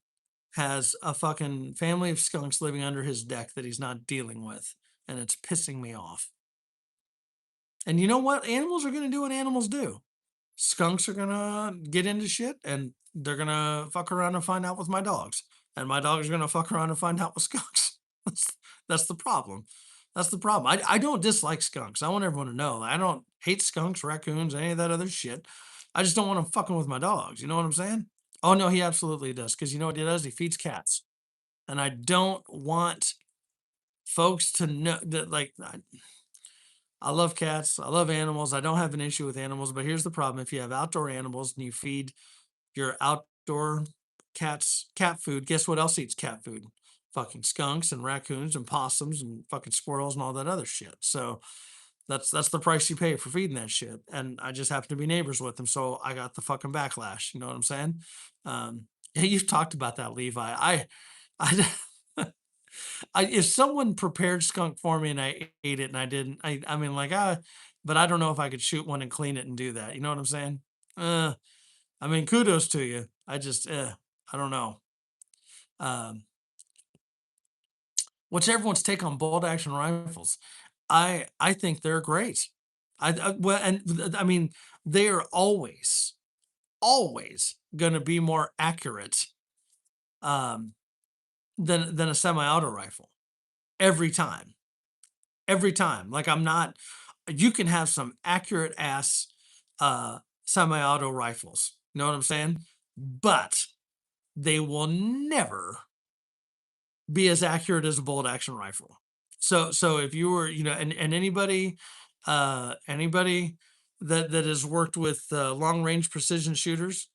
has a fucking family of skunks living under his deck that he's not dealing with, and it's pissing me off. And you know what? Animals are gonna do what animals do. Skunks are gonna get into shit, and they're gonna fuck around and find out with my dogs, and my dogs are gonna fuck around and find out with skunks. That's that's the problem. That's the problem. I don't dislike skunks. I want everyone to know. I don't hate skunks, raccoons, any of that other shit. I just don't want them fucking with my dogs. You know what I'm saying? Oh no, he absolutely does. Because you know what he does? He feeds cats, and I don't want folks to know that. Like, I love cats. I love animals. I don't have an issue with animals. But here's the problem: if you have outdoor animals and you feed your outdoor cat food, guess what else eats cat food? Fucking skunks and raccoons and possums and fucking squirrels and all that other shit. So that's the price you pay for feeding that shit. And I just happen to be neighbors with them, so I got the fucking backlash. You know what I'm saying? Yeah, you've talked about that, Levi. I, if someone prepared skunk for me and I ate it and I didn't, I mean, like, but I don't know if I could shoot one and clean it and do that. You know what I'm saying? Uh, I mean, kudos to you. I don't know. Um, what's everyone's take on bolt action rifles? I think they're great. Well, and I mean, they are always going to be more accurate um, than a semi-auto rifle every time. Every time. Like, I'm not. You can have some accurate ass semi-auto rifles. You know what I'm saying? But they will never be as accurate as a bolt action rifle. So if you were, and anybody that has worked with long range precision shooters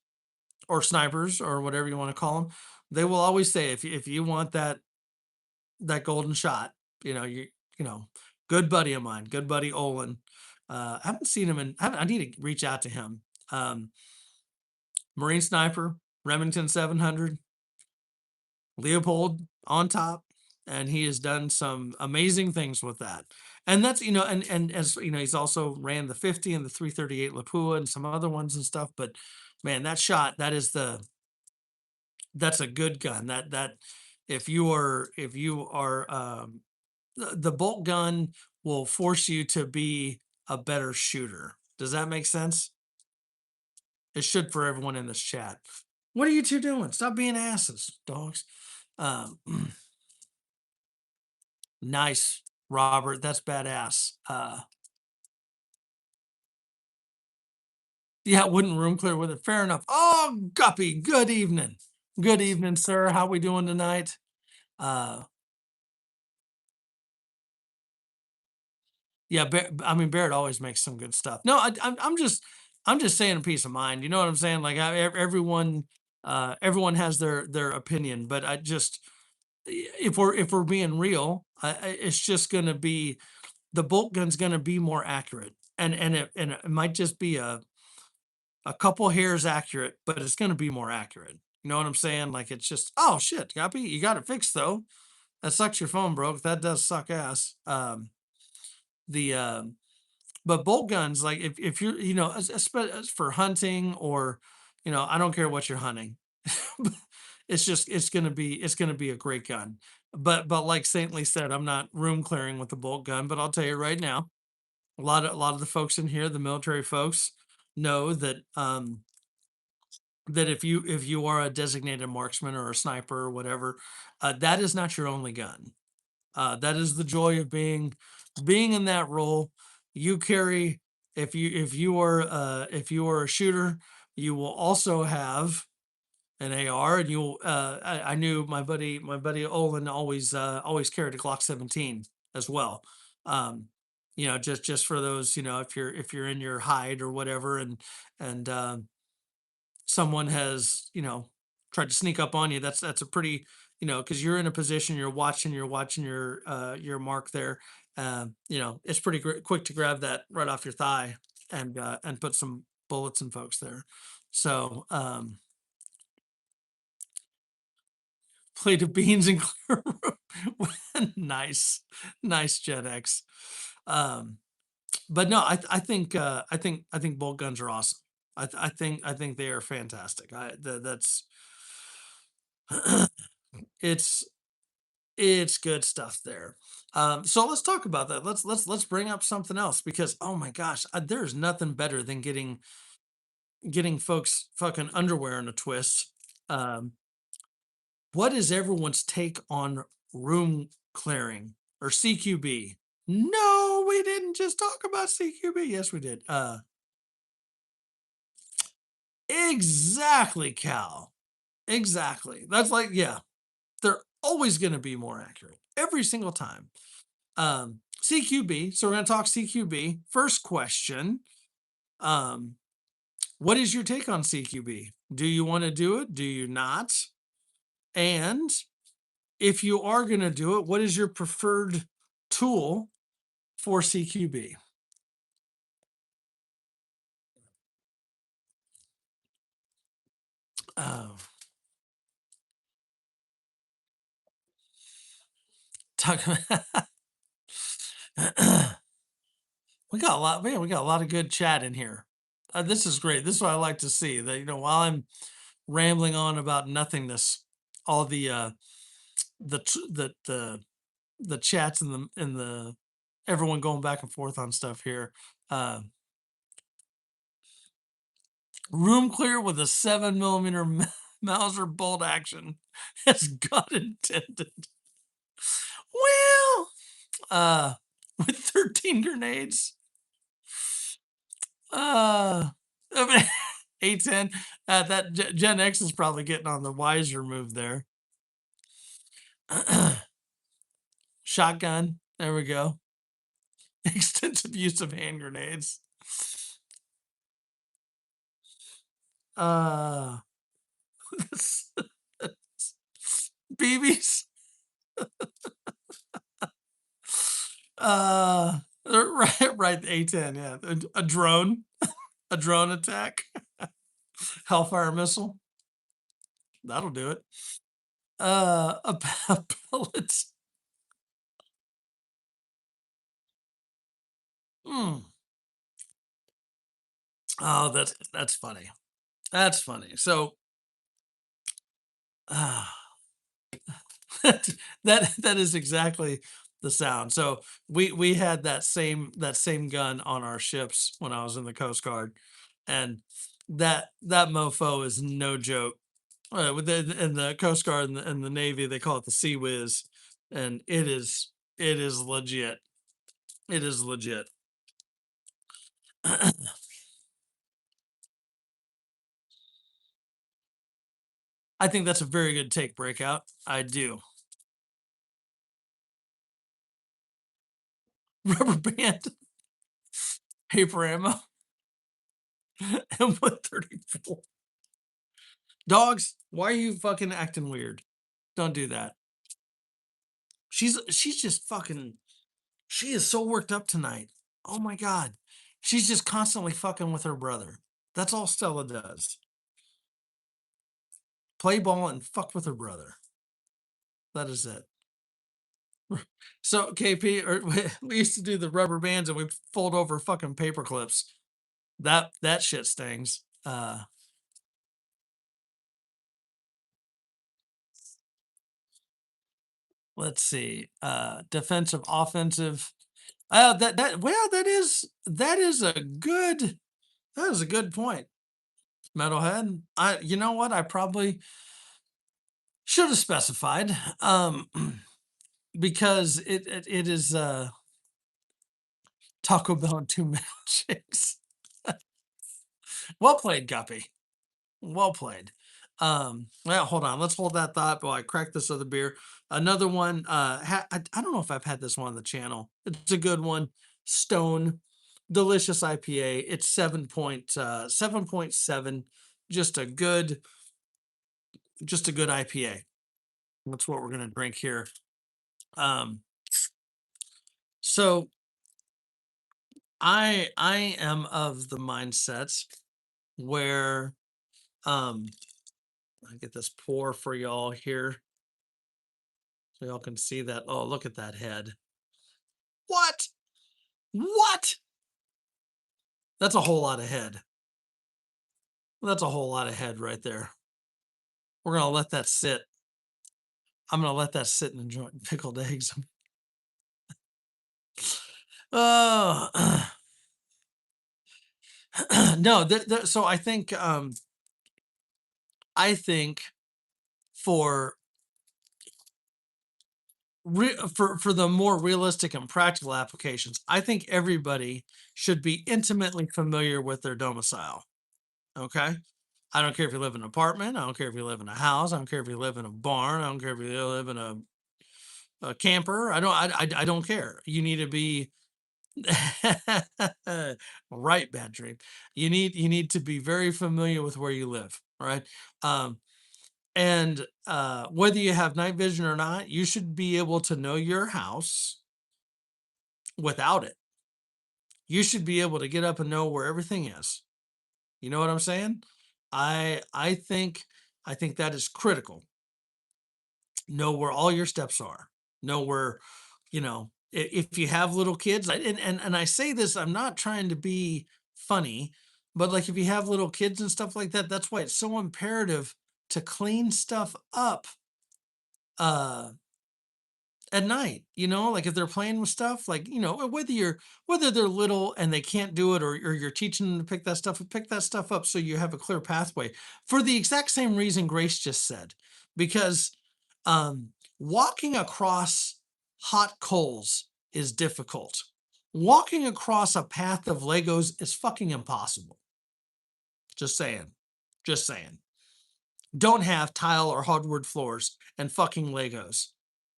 or snipers or whatever you want to call them, they will always say if you want that golden shot, you know, good buddy of mine, good buddy Olin. I haven't seen him I need to reach out to him. Um, Marine sniper, Remington 700, Leopold on top, and he has done some amazing things with that. And that's, and as you know, he's also ran the 50 and the 338 Lapua and some other ones and stuff. But man, that shot, that's a good gun. That if you are the bolt gun will force you to be a better shooter. Does that make sense? It should for everyone in this chat. What are you two doing? Stop being asses, dogs. Um, Nice, Robert. That's badass. Yeah, wouldn't room clear with it. Fair enough. Oh, Guppy, good evening. Good evening, sir. How we doing tonight? Uh, yeah, I mean, Barrett always makes some good stuff. No, I'm just saying a piece of mind. You know what I'm saying? Like, everyone has their opinion, but if we're being real, it's just going to be the bolt gun's going to be more accurate, and it might just be a couple hairs accurate, but it's going to be more accurate. You know what I'm saying? Like, it's just, oh shit, Guppy, you got it fixed though. That sucks. Your phone broke. That does suck ass. The But bolt guns, like, if you're, as for hunting or, I don't care what you're hunting. It's gonna be a great gun. But like Saintly said, I'm not room clearing with the bolt gun. But I'll tell you right now, a lot of the folks in here, the military folks, know that if you are a designated marksman or a sniper or whatever, that is not your only gun. That is the joy of being in that role. You carry if you are a shooter, you will also have an AR, and I knew my buddy Olin always carried a Glock 17 as well. Um, just for those, if you're in your hide or whatever, and someone has, tried to sneak up on you, that's a pretty, because you're in a position, you're watching your mark there. It's pretty quick to grab that right off your thigh and put some bullets in folks there. So plate of beans and clear room. Nice, nice Gen X. Um, but no, I think bolt guns are awesome. I think they are fantastic. That's it's it's good stuff there. So let's talk about that. Let's bring up something else because oh my gosh, there's nothing better than getting folks fucking underwear in a twist. Um, what is everyone's take on room clearing or CQB? No, we didn't just talk about CQB. Yes, we did. Exactly, Cal. Exactly. That's like, yeah, they're always going to be more accurate every single time. CQB. So we're going to talk CQB. First question. Um, what is your take on CQB? Do you want to do it? Do you not? And if you are going to do it, what is your preferred tool for CQB? Oh, talk, we got a lot, man. We got a lot of good chat in here. This is great. This is what I like to see. That while I'm rambling on about nothingness, all the chats and the everyone going back and forth on stuff here. Uh, room clear with a 7 millimeter Mauser bolt action, as God intended. Well, uh, with 13 grenades. Uh, I mean, A10. That Gen X is probably getting on the wiser move there. Shotgun. There we go. Extensive use of hand grenades. Uh, BBs. Right. A10. Yeah, a drone. A drone attack. Hellfire missile. That'll do it. A pellet. Mm. Oh, that's funny. That's funny. So, uh, that is exactly the sound. So we had that same gun on our ships when I was in the Coast Guard, and that mofo is no joke. With in the Coast Guard and the Navy, they call it the Sea Whiz, and it is legit. It is legit. I think that's a very good take, Breakout. I do. Rubber band, paper ammo, and 134. Dogs, why are you fucking acting weird? Don't do that. She's just fucking she is so worked up tonight. Oh my god. She's just constantly fucking with her brother. That's all Stella does. Play ball and fuck with her brother. That is it. So KP, we used to do the rubber bands and we fold over fucking paper clips. That shit stings. Let's see. Defensive, offensive. That is a good point. Metalhead. You know what? I probably should have specified. Because it is Taco Bell and two milkshakes. Well played, Guppy. Well played. Well, hold on. Let's hold that thought while I crack this other beer. Another one. I don't know if I've had this one on the channel. It's a good one. Stone, delicious IPA. It's 7.7. Just a good, just a good IPA. That's what we're gonna drink here. Um, so I am of the mindset where I get this pour for y'all here. So y'all can see that. Oh, look at that head. What? What? That's a whole lot of head. That's a whole lot of head right there. We're gonna let that sit. I'm gonna let that sit and enjoy pickled eggs. Oh, no. So I think for for the more realistic and practical applications, I think everybody should be intimately familiar with their domicile. Okay. I don't care if you live in an apartment. I don't care if you live in a house. I don't care if you live in a barn. I don't care if you live in a camper. I don't care. You need to be right, bad dream. You need to be very familiar with where you live. All right. Um, and whether you have night vision or not, you should be able to know your house without it. You should be able to get up and know where everything is. You know what I'm saying? I think that is critical. Know where all your steps are. Know where, if you have little kids, and I say this, I'm not trying to be funny, but like if you have little kids and stuff like that, that's why it's so imperative to clean stuff up uh at night, like if they're playing with stuff, like, whether they're little and they can't do it, or you're teaching them to pick that stuff up so you have a clear pathway for the exact same reason Grace just said. Because um, walking across hot coals is difficult. Walking across a path of Legos is fucking impossible. Just saying. Just saying. Don't have tile or hardwood floors and fucking Legos.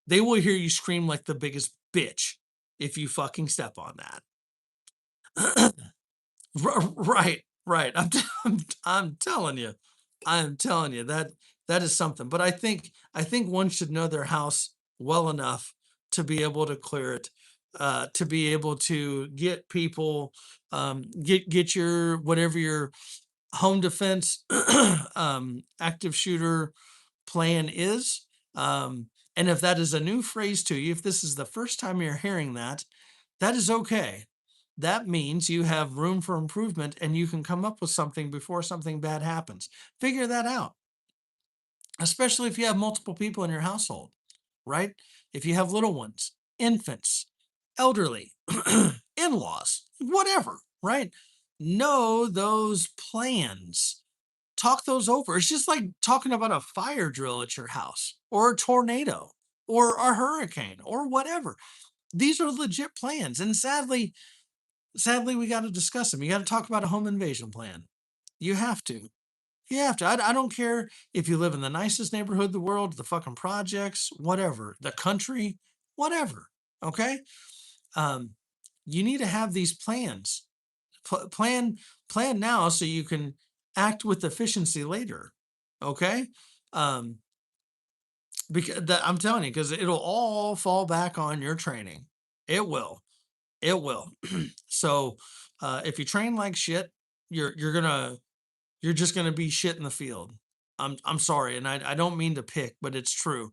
They will hear you scream like the biggest bitch if you fucking step on that. Right, right. I'm telling you, that is something. But I think one should know their house well enough to be able to clear it, to be able to get people, get your whatever your home defense, active shooter plan is. And if that is a new phrase to you, if this is the first time you're hearing that, that is okay. That means you have room for improvement and you can come up with something before something bad happens. Figure that out, especially if you have multiple people in your household, right? If you have little ones, infants, elderly, in laws, whatever, right? Know those plans, talk those over. It's just like talking about a fire drill at your house, or a tornado, or a hurricane, or whatever. These are legit plans. And sadly, we got to discuss them. You got to talk about a home invasion plan. You have to. You have to. I don't care if you live in the nicest neighborhood in the world, the fucking projects, whatever, the country, whatever. Okay. Um, you need to have these plans. Plan now so you can act with efficiency later. Okay. Um, because I'm telling you, because it'll all fall back on your training. It will. It will. So if you train like shit, you're just gonna be shit in the field. I'm sorry, and I don't mean to pick, but it's true.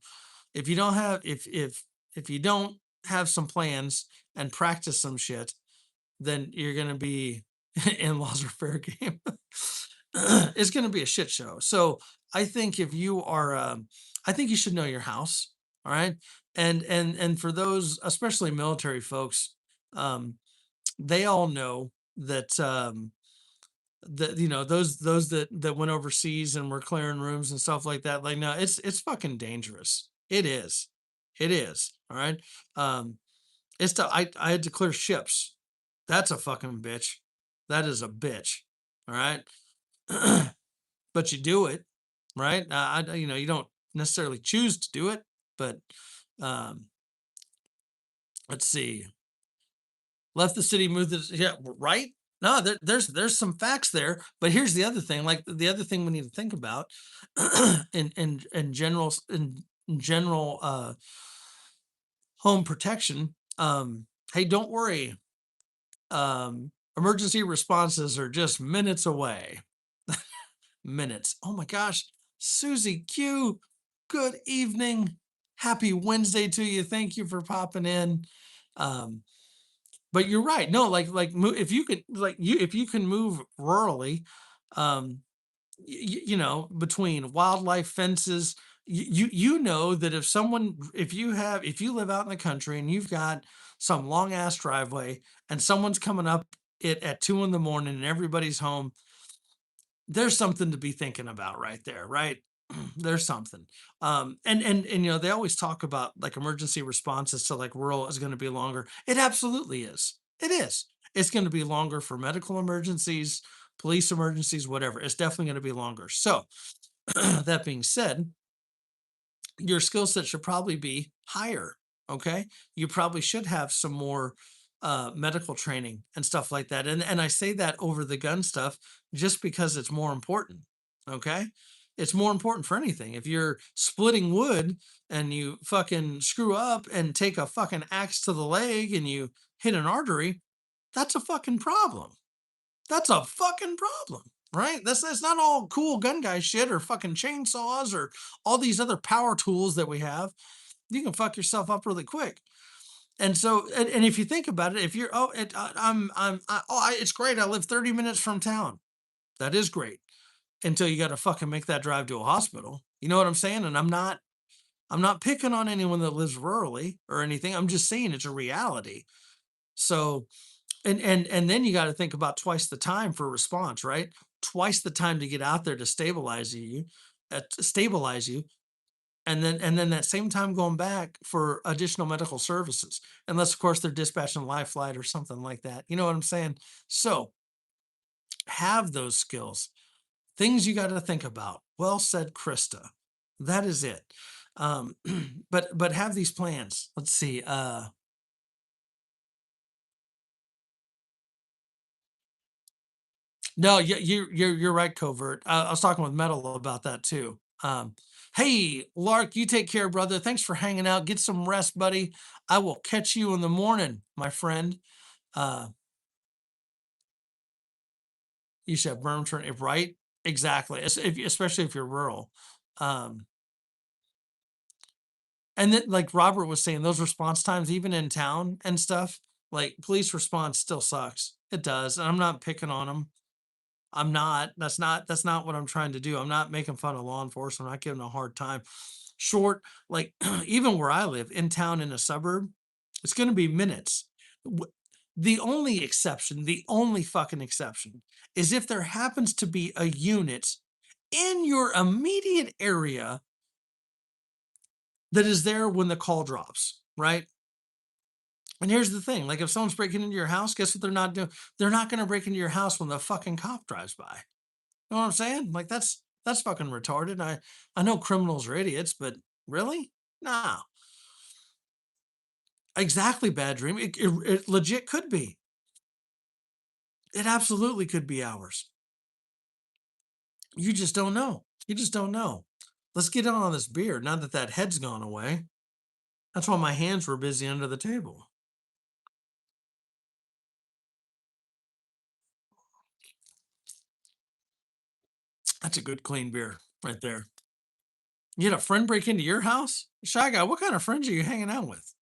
If you don't have if you don't have some plans and practice some shit, then you're gonna be in-laws are fair game. It's gonna be a shit show. So I think if you are, I think you should know your house. All right, and for those, especially military folks, um, they all know that that those that went overseas and were clearing rooms and stuff like that. Like, no, it's fucking dangerous. It is. All right. Um, I had to clear ships. That's a fucking bitch. That is a bitch. All right. But you do it, right? You don't necessarily choose to do it, but um, let's see. Left the city, moved to, yeah, right. No, there's some facts there, but here's the other thing. Like the other thing we need to think about, in general home protection. Hey, don't worry. Emergency responses are just minutes away. Minutes. Oh my gosh, Susie Q. Good evening. Happy Wednesday to you. Thank you for popping in. Um, but you're right. No, if you could, if you can move rurally, um, between wildlife fences, you know that if you live out in the country and you've got some long ass driveway and someone's coming up it at 2 in the morning and everybody's home, there's something to be thinking about right there, right? There's something. And they always talk about like emergency responses to like rural is going to be longer. It absolutely is. It is. It's going to be longer for medical emergencies, police emergencies, whatever. It's definitely going to be longer. So, that being said, your skill set should probably be higher. Okay. You probably should have some more medical training and stuff like that. And I say that over the gun stuff just because it's more important. Okay. It's more important for anything. If you're splitting wood and you fucking screw up and take a fucking axe to the leg and you hit an artery, that's a fucking problem. That's a fucking problem, right? That's not all cool gun guy shit or fucking chainsaws or all these other power tools that we have. You can fuck yourself up really quick. And so, and if you think about it, if you're, oh, it's great. I live 30 minutes from town. That is great until you got to fucking make that drive to a hospital. You know what I'm saying? And I'm not picking on anyone that lives rurally or anything. I'm just saying it's a reality. So, and then you got to think about twice the time for response, right? Twice the time to get out there to stabilize you, and then that same time going back for additional medical services, unless of course they're dispatching a life flight or something like that. You know what I'm saying? So have those skills, things you got to think about. Well said, Krista. That is it. Um, but have these plans. Let's see. No, you're right, Covert. I was talking with Metal about that too. Hey, Lark, you take care, brother. Thanks for hanging out. Get some rest, buddy. I will catch you in the morning, my friend. Uh, you said berm turn right? Exactly. Especially if you're rural. Um, and then, like Robert was saying, those response times, even in town and stuff, like police response still sucks. It does. And I'm not picking on them. I'm not. That's not what I'm trying to do. I'm not making fun of law enforcement. I'm not giving them a hard time. Short, like even where I live in town in a suburb, it's going to be minutes. The only exception, the only fucking exception, is if there happens to be a unit in your immediate area that is there when the call drops, right? And here's the thing, like if someone's breaking into your house, guess what they're not doing? They're not going to break into your house when the fucking cop drives by. You know what I'm saying? Like that's fucking retarded. I know criminals are idiots, but really? Nah. Exactly, bad dream. It legit could be. It absolutely could be ours. You just don't know. You just don't know. Let's get on this beer now that that head's gone away. That's why my hands were busy under the table. That's a good clean beer right there. You had a friend break into your house? Shy guy, what kind of friends are you hanging out with?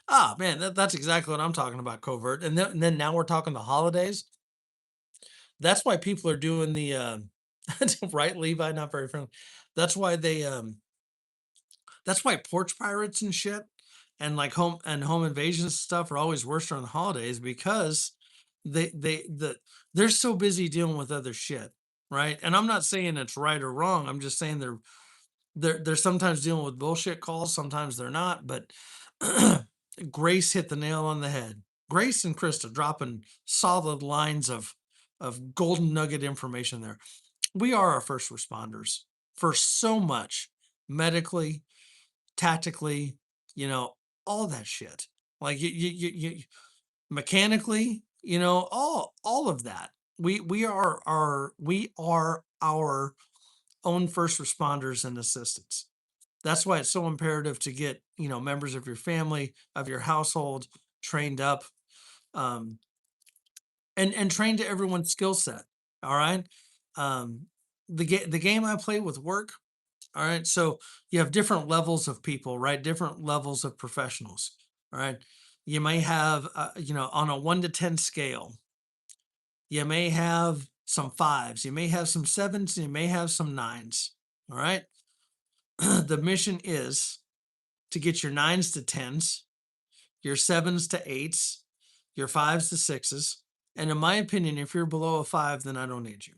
Ah, man, that's exactly what I'm talking about, covert. And then now we're talking the holidays. That's why people are doing the right, Levi, not very friendly. That's why that's why porch pirates and shit and like home invasions stuff are always worse during the holidays because they're so busy dealing with other shit, right? And I'm not saying it's right or wrong. I'm just saying they're sometimes dealing with bullshit calls, sometimes they're not, but Grace hit the nail on the head. Grace and Krista dropping solid lines of golden nugget information there. We are our first responders for so much medically, tactically, you know, all that shit. Like you mechanically, all of that. We are our own first responders and assistants. That's why it's so imperative to get, members of your family, of your household trained up. Um, and train to everyone's skill set. All right. Um, the game I play with work. All right. So you have different levels of people, right? Different levels of professionals. All right. You may have, on a 1 to 10 scale, you may have some fives, you may have some sevens, and you may have some nines. All right. The mission is to get your nines to tens, your sevens to eights, your fives to sixes. And in my opinion, if you're below a five, then I don't need you.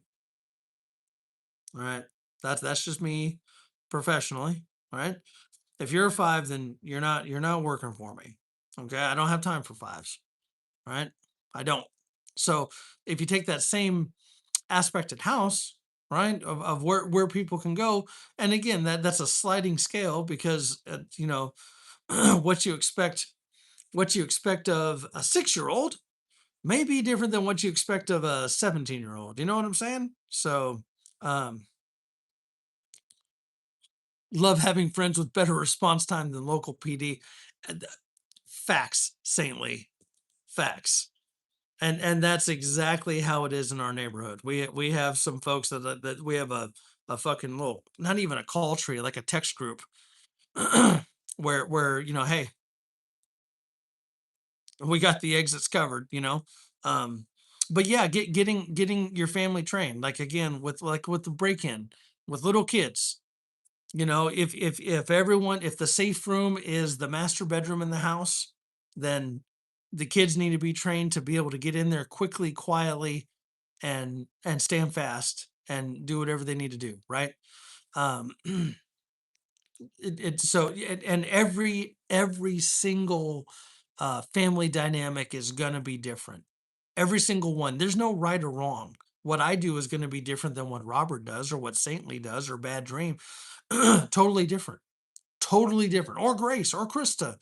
All right. That's just me professionally. All right. If you're a five, then you're not working for me. Okay. I don't have time for fives. All right. I don't. So if you take that same aspect at house, right, of where people can go, and again, that's a sliding scale because what you expect of a 6-year old may be different than what you expect of a 17-year old. You know what I'm saying? So um love having friends with better response time than local PD. And, facts, saintly facts. And that's exactly how it is in our neighborhood. We have some folks that we have a fucking little, not even a call tree, like a text group where hey, we got the exits covered. Um, but yeah, getting your family trained, like again with the break in with little kids. If the safe room is the master bedroom in the house, then the kids need to be trained to be able to get in there quickly, quietly, and stand fast and do whatever they need to do, right? Um, and every single family dynamic is gonna be different. Every single one. There's no right or wrong. What I do is going to be different than what Robert does or what Saintly does or Bad Dream. Totally different. Totally different. Or Grace or Krista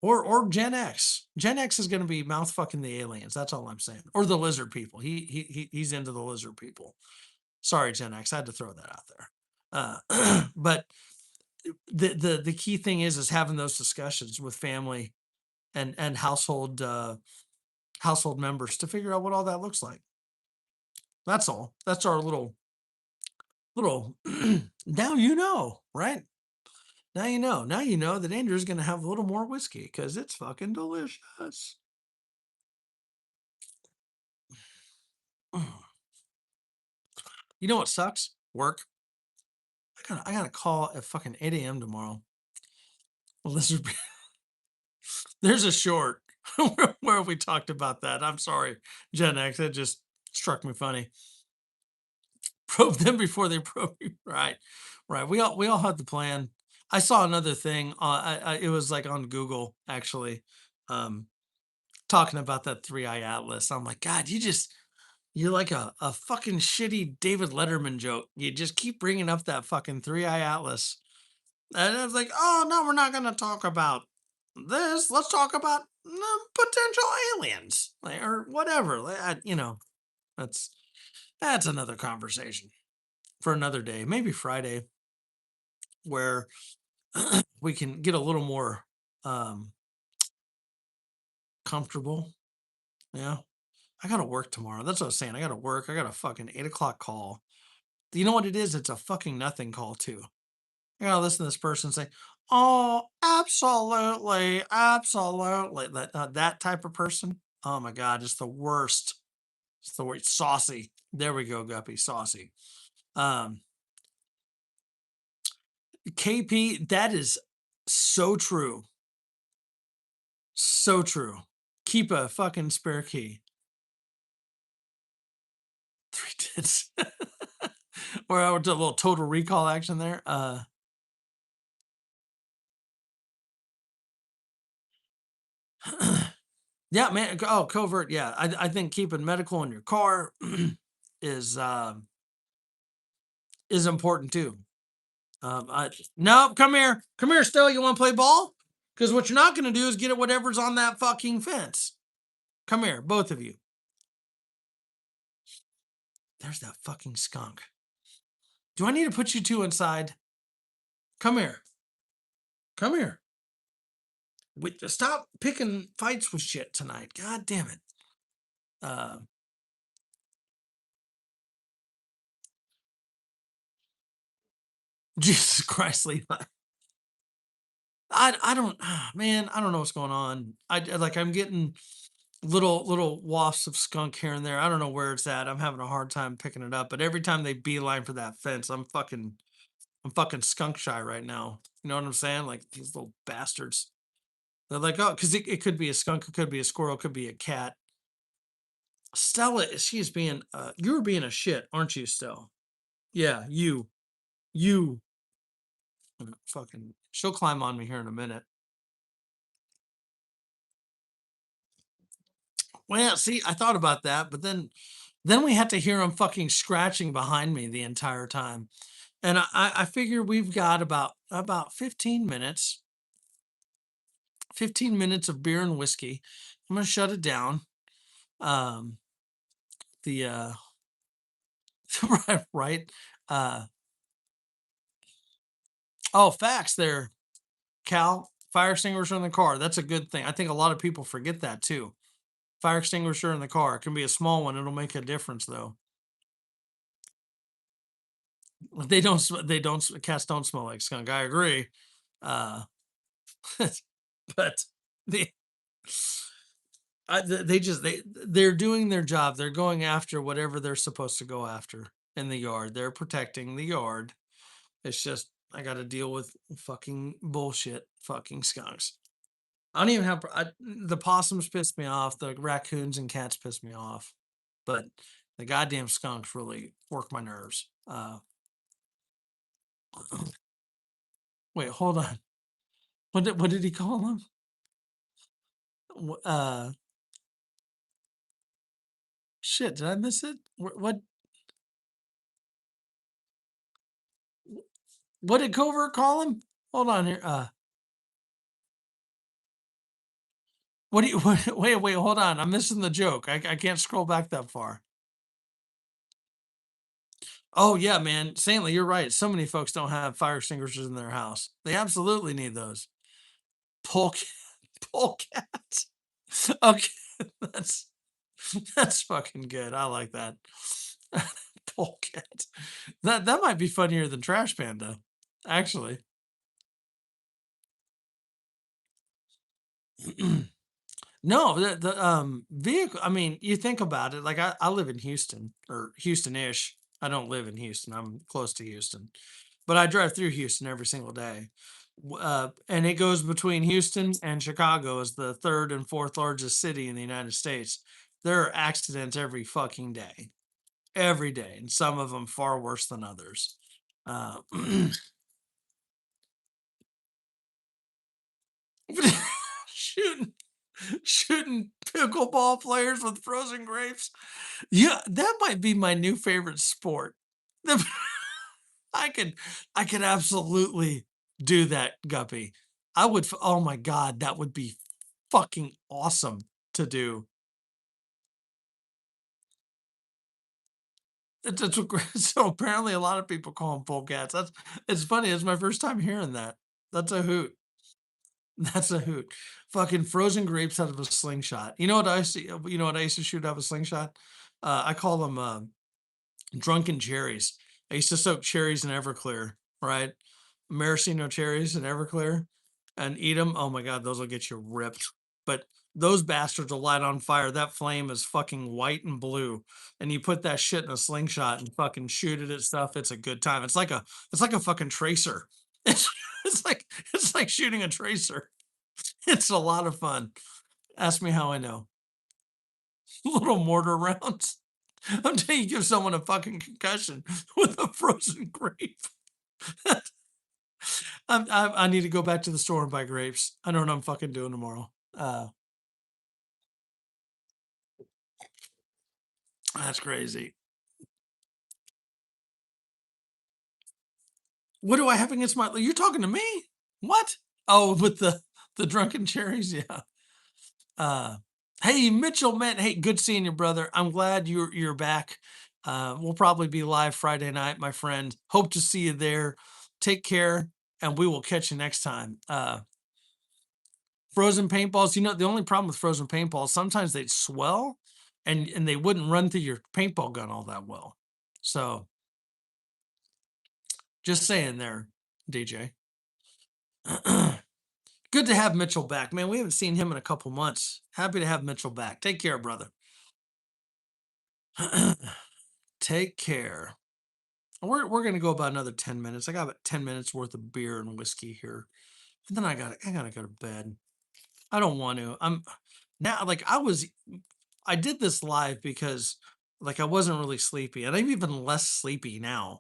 or Gen X. Gen X is going to be mouth fucking the aliens. That's all I'm saying. Or the lizard people. He's into the lizard people. Sorry, Gen X. I had to throw that out there. But the key thing is having those discussions with family and household members to figure out what all that looks like. That's all. That's our little now right? Now you know that Andrew's gonna have a little more whiskey because it's fucking delicious. You know what sucks? Work. I gotta call at fucking 8 a.m. tomorrow. Lizard. There's a short where we talked about that. I'm sorry, Gen X. It just struck me funny. Probe them before they probe you. Right, right. We all had the plan. I saw another thing. It was like on Google actually, um, talking about that 3 eye atlas. I'm like, God, you're like a fucking shitty David Letterman joke. You just keep bringing up that fucking 3 eye atlas, and I was like, oh no, we're not gonna talk about this. Let's talk about potential aliens, like, or whatever. That's another conversation for another day, maybe Friday, where we can get a little more um, comfortable. Yeah, I gotta work tomorrow. That's what I was saying. I gotta work. I got a fucking 8 o'clock call. You know what it is? It's a fucking nothing call too. I gotta listen to this person say, "Oh, absolutely, absolutely." That type of person. Oh my god, it's the worst. It's the worst. Saucy. There we go, Guppy. Saucy. Um, KP, that is so true. So true. Keep a fucking spare key. Three tits. Or I would do a little total recall action there. Yeah, man. Oh, covert. Yeah, I think keeping medical in your car is is important too. No, come here. Still, you want to play ball? Because what you're not going to do is get at whatever's on that fucking fence. Come here, both of you. There's that fucking skunk. Do I need to put you two inside? Come here. Come here. Stop picking fights with shit tonight. God damn it. Uh, Jesus Christ, Levi. I don't man, I don't know what's going on. Like I'm getting little wafts of skunk here and there. I don't know where it's at. I'm having a hard time picking it up. But every time they beeline for that fence, I'm fucking skunk shy right now. You know what I'm saying? Like these little bastards. They're like, oh, because it could be a skunk, it could be a squirrel, it could be a cat. Stella, she's being you're being a shit, aren't you, Stella? Yeah, you fucking she'll climb on me here in a minute. Well, see, I thought about that, but then we had to hear him fucking scratching behind me the entire time. And I figure we've got about 15 minutes, 15 minutes of beer and whiskey. I'm gonna shut it down. Um the right, right. Uh oh, facts there, Cal. Fire extinguisher in the car. That's a good thing. I think a lot of people forget that too. Fire extinguisher in the car. It can be a small one. It'll make a difference though. They don't. They don't. Cats don't smell like skunk. I agree. Uh, but the they just they're doing their job. They're going after whatever they're supposed to go after in the yard. They're protecting the yard. It's just I got to deal with fucking bullshit, fucking skunks. I don't even have the possums piss me off. The raccoons and cats piss me off, but the goddamn skunks really work my nerves. Wait, hold on. What did he call them? Shit, did I miss it? What did Covert call him? Hold on here. What do you wait, hold on. I'm missing the joke. I can't scroll back that far. Oh yeah, man. Saintly, you're right. So many folks don't have fire extinguishers in their house. They absolutely need those. Polk polecat. Okay. That's that's fucking good. I like that. Polecat. That might be funnier than Trash Panda, actually. No, the vehicle. I mean, you think about it. Like I live in Houston or Houston-ish. I don't live in Houston. I'm close to Houston, but I drive through Houston every single day. And it goes between Houston and Chicago as the third and fourth largest city in the United States. There are accidents every day, and some of them far worse than others. Uh, shooting shooting pickleball players with frozen grapes. Yeah, that might be my new favorite sport. The I could I could absolutely do that, Guppy. I would oh my god, that would be fucking awesome to do. It's a so apparently a lot of people call them polecats. That's it's funny, it's my first time hearing that. That's a hoot. That's a hoot. Fucking frozen grapes out of a slingshot. You know what I used to shoot out of a slingshot? I call them, drunken cherries. I used to soak cherries in Everclear, right? Maraschino cherries in Everclear and eat them. Oh my god, those will get you ripped. But those bastards will light on fire. That flame is fucking white and blue. And you put that shit in a slingshot and fucking shoot it at stuff. It's a good time. It's like a fucking tracer. It's, it's like it's like shooting a tracer. It's a lot of fun. Ask me how I know. Little mortar rounds. I'm telling you, give someone a fucking concussion with a frozen grape. I need to go back to the store and buy grapes. I know what I'm fucking doing tomorrow. That's crazy. What do I have against my? You're talking to me? What? Oh, with the drunken cherries, yeah. Uh, hey Mitchell, man. Hey, good seeing you, brother. I'm glad you're back. We'll probably be live Friday night, my friend. Hope to see you there. Take care, and we will catch you next time. Frozen paintballs. You know, the only problem with frozen paintballs, sometimes they swell and they wouldn't run through your paintball gun all that well. So just saying there, DJ. Good to have Mitchell back, man. We haven't seen him in a couple months. Happy to have Mitchell back. Take care, brother. Take care. We're gonna go about another 10 minutes. I got about 10 minutes worth of beer and whiskey here. And then I gotta go to bed. I don't want to. I'm now like I did this live because like I wasn't really sleepy, and I'm even less sleepy now.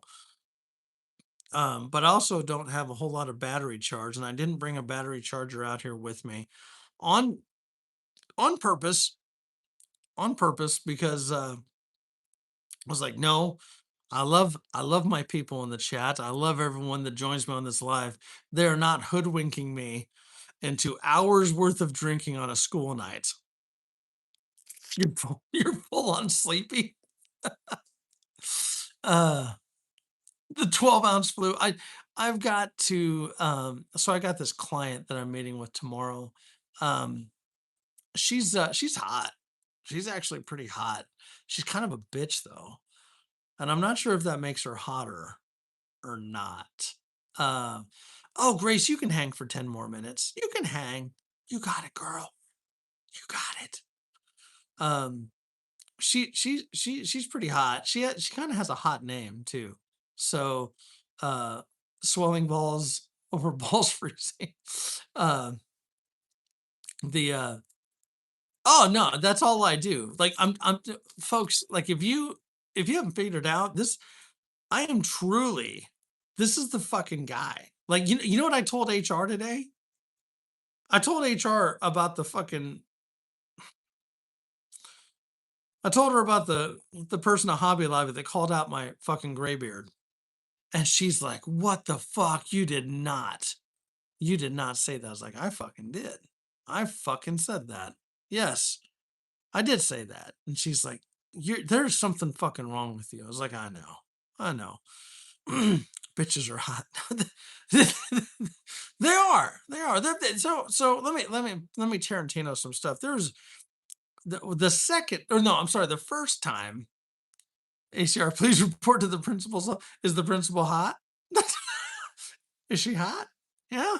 But I also don't have a whole lot of battery charge, and I didn't bring a battery charger out here with me on on purpose, because I was like, no, I love my people in the chat. I love everyone that joins me on this live. They're not hoodwinking me into hours worth of drinking on a school night. You're full on sleepy. Uh the 12-ounce flu. I've got to so I got this client that I'm meeting with tomorrow. Um she's hot. She's actually pretty hot. She's kind of a bitch though. And I'm not sure if that makes her hotter or not. Uh, oh, Grace, you can hang for 10 more minutes. You can hang. You got it, girl. You got it. Um, she's pretty hot. She kind of has a hot name too. So, uh, swelling balls over balls freezing. Uh, the oh no, that's all I do. Like folks. Like if you haven't figured out this, I am truly, this is the fucking guy. Like, you know what I told HR today? I told HR about the fucking, I told her about the person at Hobby Lobby that called out my fucking gray beard. And she's like, what the fuck? You did not say that. I was like, I fucking did. I fucking said that. Yes, I did say that. And she's like, there's something fucking wrong with you. I was like, I know. I know. Bitches are hot. They are. They are. So let me Tarantino some stuff. There's the second, or no, I'm sorry, the first time. ACR, please report to the principal's. Is the principal hot? Is she hot? Yeah.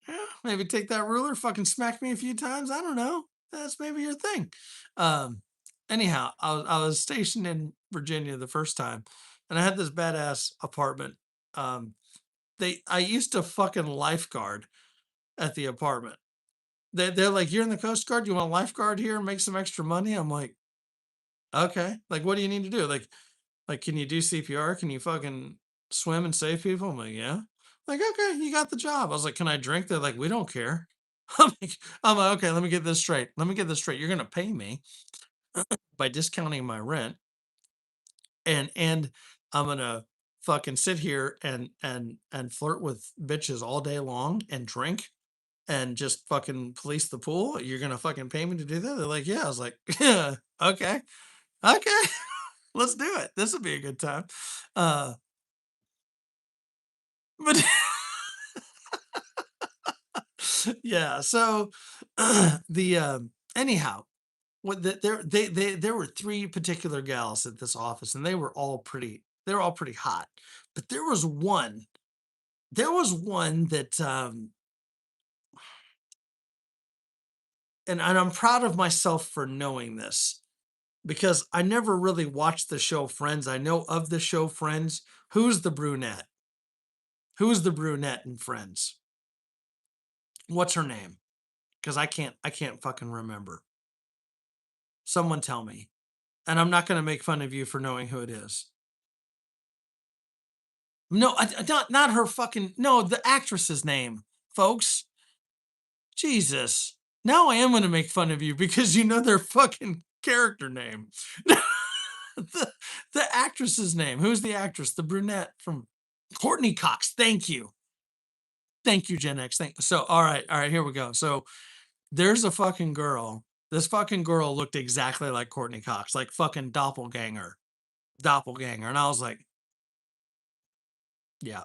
Yeah. Maybe take that ruler, fucking smack me a few times. I don't know. That's maybe your thing. Um. Anyhow, I was stationed in Virginia the first time, and I had this badass apartment. Um, I used to fucking lifeguard at the apartment. They're like, you're in the Coast Guard. You want a lifeguard here and make some extra money? I'm like, okay. Like, what do you need to do? Like, can you do CPR? Can you fucking swim and save people? I'm like, yeah. Like, okay, you got the job. I was like, can I drink? They're like, we don't care. I'm like, okay, let me get this straight. Let me get this straight. You're gonna pay me by discounting my rent, and I'm gonna fucking sit here and flirt with bitches all day long and drink and just fucking police the pool. You're gonna fucking pay me to do that? They're like, yeah. I was like, yeah, okay, okay, let's do it. This would be a good time. Uh, but yeah, so anyhow, there were three particular gals at this office, and they were all pretty. They were all pretty hot, but there was one. There was one that, and I'm proud of myself for knowing this because I never really watched the show Friends. I know of the show Friends. Who's the brunette? Who's the brunette in Friends? What's her name? Because I can't fucking remember. Someone tell me. And I'm not going to make fun of you for knowing who it is. No, not her fucking, no, the actress's name, folks. Jesus. Now I am going to make fun of you because you know their fucking character name. the actress's name. Who's the actress? The brunette from Courtney Cox. Thank you. Thank you, Gen X. So, all right, here we go. So, there's a fucking girl. This fucking girl looked exactly like Courtney Cox, like fucking doppelganger, doppelganger. And I was like, yeah,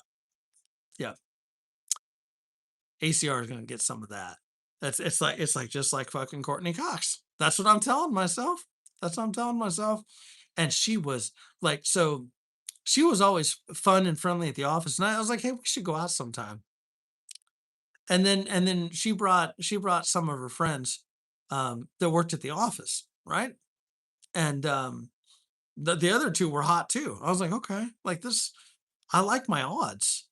yeah. ACR is gonna get some of that. It's like just like fucking Courtney Cox. That's what I'm telling myself. That's what I'm telling myself. And she was like, so she was always fun and friendly at the office. And I was like, hey, we should go out sometime. And then she brought some of her friends that worked at the office, right? And the other two were hot too. I was like, okay, like this, I like my odds.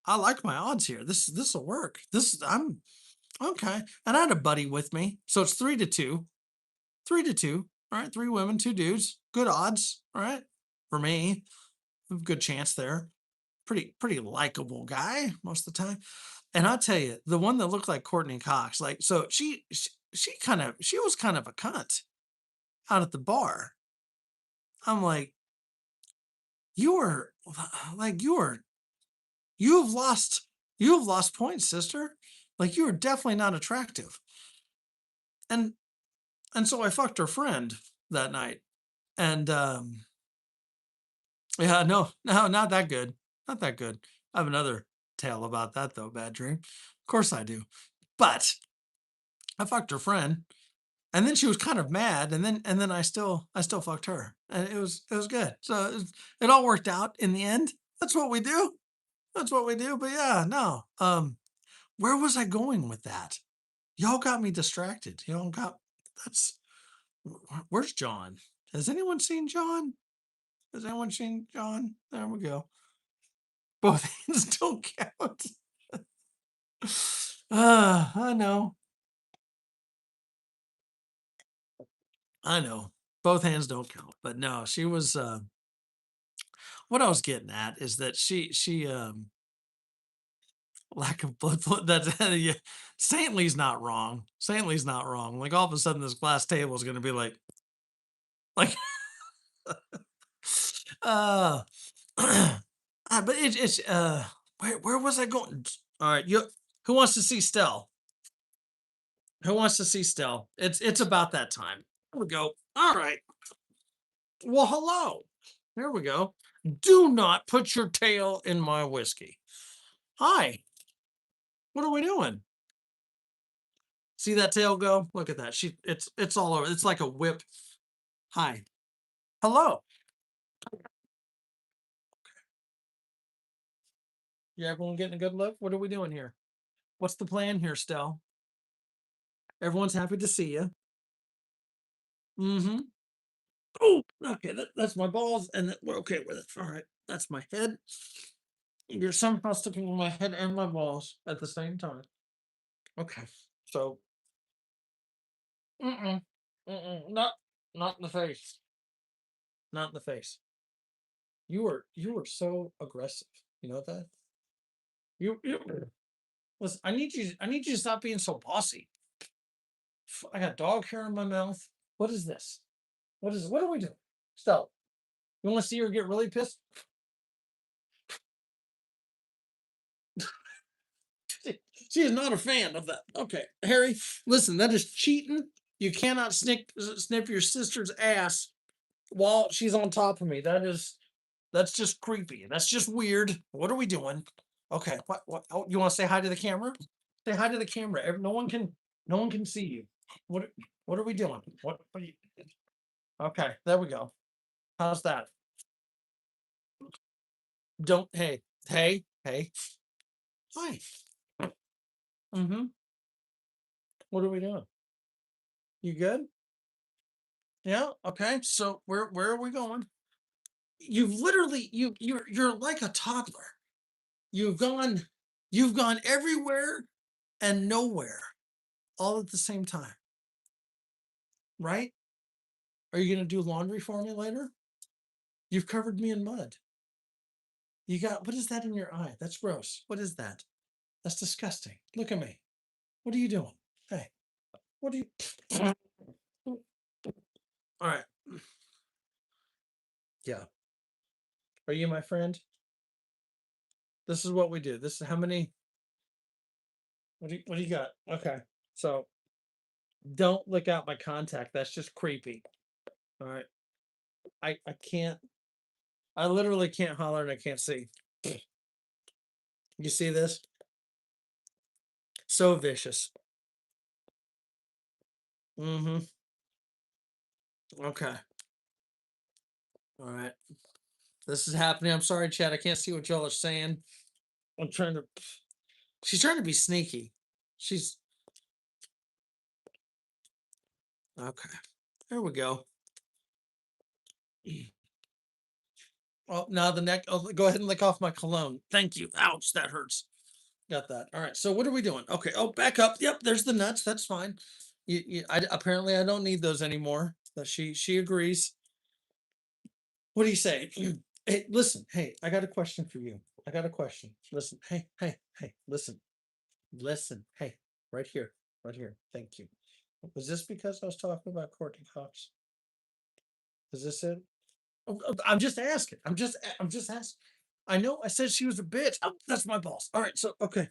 I like my odds here. This will work. This I'm okay. And I had a buddy with me, so it's 3-2, 3-2. All right, three women, two dudes. Good odds. All right, for me, good chance there. Pretty likable guy most of the time. And I'll tell you, the one that looked like Courtney Cox, like so she was kind of a cunt out at the bar. I'm like, you are like you have lost you have lost points, sister. Like you are definitely not attractive. And and so I fucked her friend that night. And yeah, no, not that good. Not that good. I have another tale about that though, bad dream. Of course I do. But I fucked her friend, and then she was kind of mad, and then I still fucked her, and it was good. So it all worked out in the end. That's what we do. That's what we do. But yeah, no. Where was I going with that? Y'all got me distracted. Y'all got that's where's John? Has anyone seen John? Has anyone seen John? There we go. Both hands don't count. I know. I know. Both hands don't count. But no, she was what I was getting at is that she lack of blood flow that yeah, Saintly's not wrong. Saintly's not wrong. Like all of a sudden this glass table is gonna be like uh but it's where was I going? All right, you who wants to see Stell? Who wants to see Stell? It's about that time. There we go. All right. Well, hello. There we go. Do not put your tail in my whiskey. Hi. What are we doing? See that tail go? Look at that. It's all over. It's like a whip. Hi. Hello. Yeah, everyone getting a good look? What are we doing here? What's the plan here, Stell? Everyone's happy to see you. Mm-hmm. Oh, okay. That's my balls, and we're okay with it. All right. That's my head. You're somehow sticking my head and my balls at the same time. Okay. So, mm-mm, not in the face. Not in the face. You are so aggressive. You know that? You listen. I need you to stop being so bossy. I got dog hair in my mouth. What is this? What are we doing? Stella, you want to see her get really pissed? She is not a fan of that. Okay, Harry, listen, that is cheating. You cannot snip your sister's ass while she's on top of me. That's just creepy. That's just weird. What are we doing? Okay, what oh, you want to say hi to the camera? Say hi to the camera. No one can see you. What are we doing? What are you Okay, there we go. How's that? Don't hey. Hi. Mm-hmm. What are we doing? You good? Yeah. Okay. So where are we going? You've literally you're like a toddler. You've gone you've gone everywhere and nowhere all at the same time, right? Are you gonna do laundry for me later? You've covered me in mud. You got what is that in your eye? That's gross. What is that? That's disgusting. Look at me. What are you doing? Hey, what are you? All right. Yeah. Are you my friend? This is what we do. This is how many. What do you got? Okay. So don't look out my contact. That's just creepy. All right. I can't. I literally can't holler and I can't see. You see this? So vicious. Mm-hmm. Okay. All right. This is happening. I'm sorry, Chad. I can't see what y'all are saying. I'm trying to. She's trying to be sneaky. She's okay. There we go. Oh, now the neck. Oh, go ahead and lick off my cologne. Thank you. Ouch, that hurts. Got that. All right. So what are we doing? Okay. Oh, back up. Yep. There's the nuts. That's fine. Apparently I don't need those anymore. But she agrees. What do you say? Hey, listen. Hey, I got a question for you. I got a question. Listen. Hey. Listen. Hey, right here. Right here. Thank you. Was this because I was talking about Courtney Cox? Is this it? I'm just asking. I'm just asking. I know I said she was a bitch. Oh, that's my boss. All right. So okay.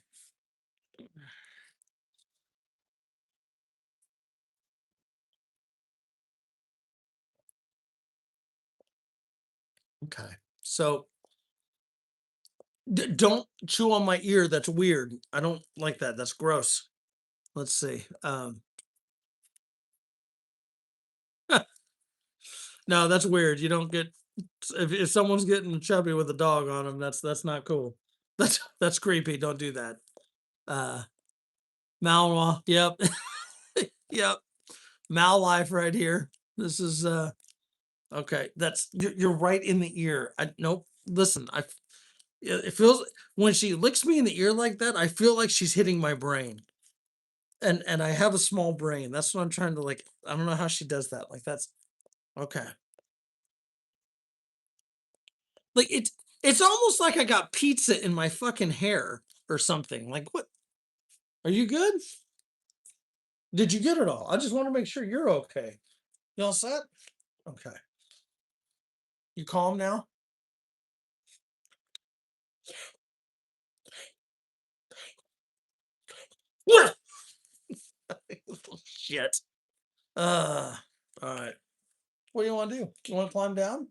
Okay. So don't chew on my ear. That's weird. I don't like that. That's gross. Let's see. No, that's weird. You don't get if someone's getting chubby with a dog on them. That's not cool. That's creepy. Don't do that. Uh, Malwa. Yep. Yep. Mal life right here. This is okay. That's you're right in the ear. I nope. Listen, it feels when she licks me in the ear like that. I feel like she's hitting my brain. And I have a small brain. That's what I'm trying to like. I don't know how she does that. Like that's okay. Like it's almost like I got pizza in my fucking hair or something. Like what? Are you good? Did you get it all? I just want to make sure you're okay. You all set? Okay. You calm now? Shit. Uh all right. What do you want to do? You want to climb down?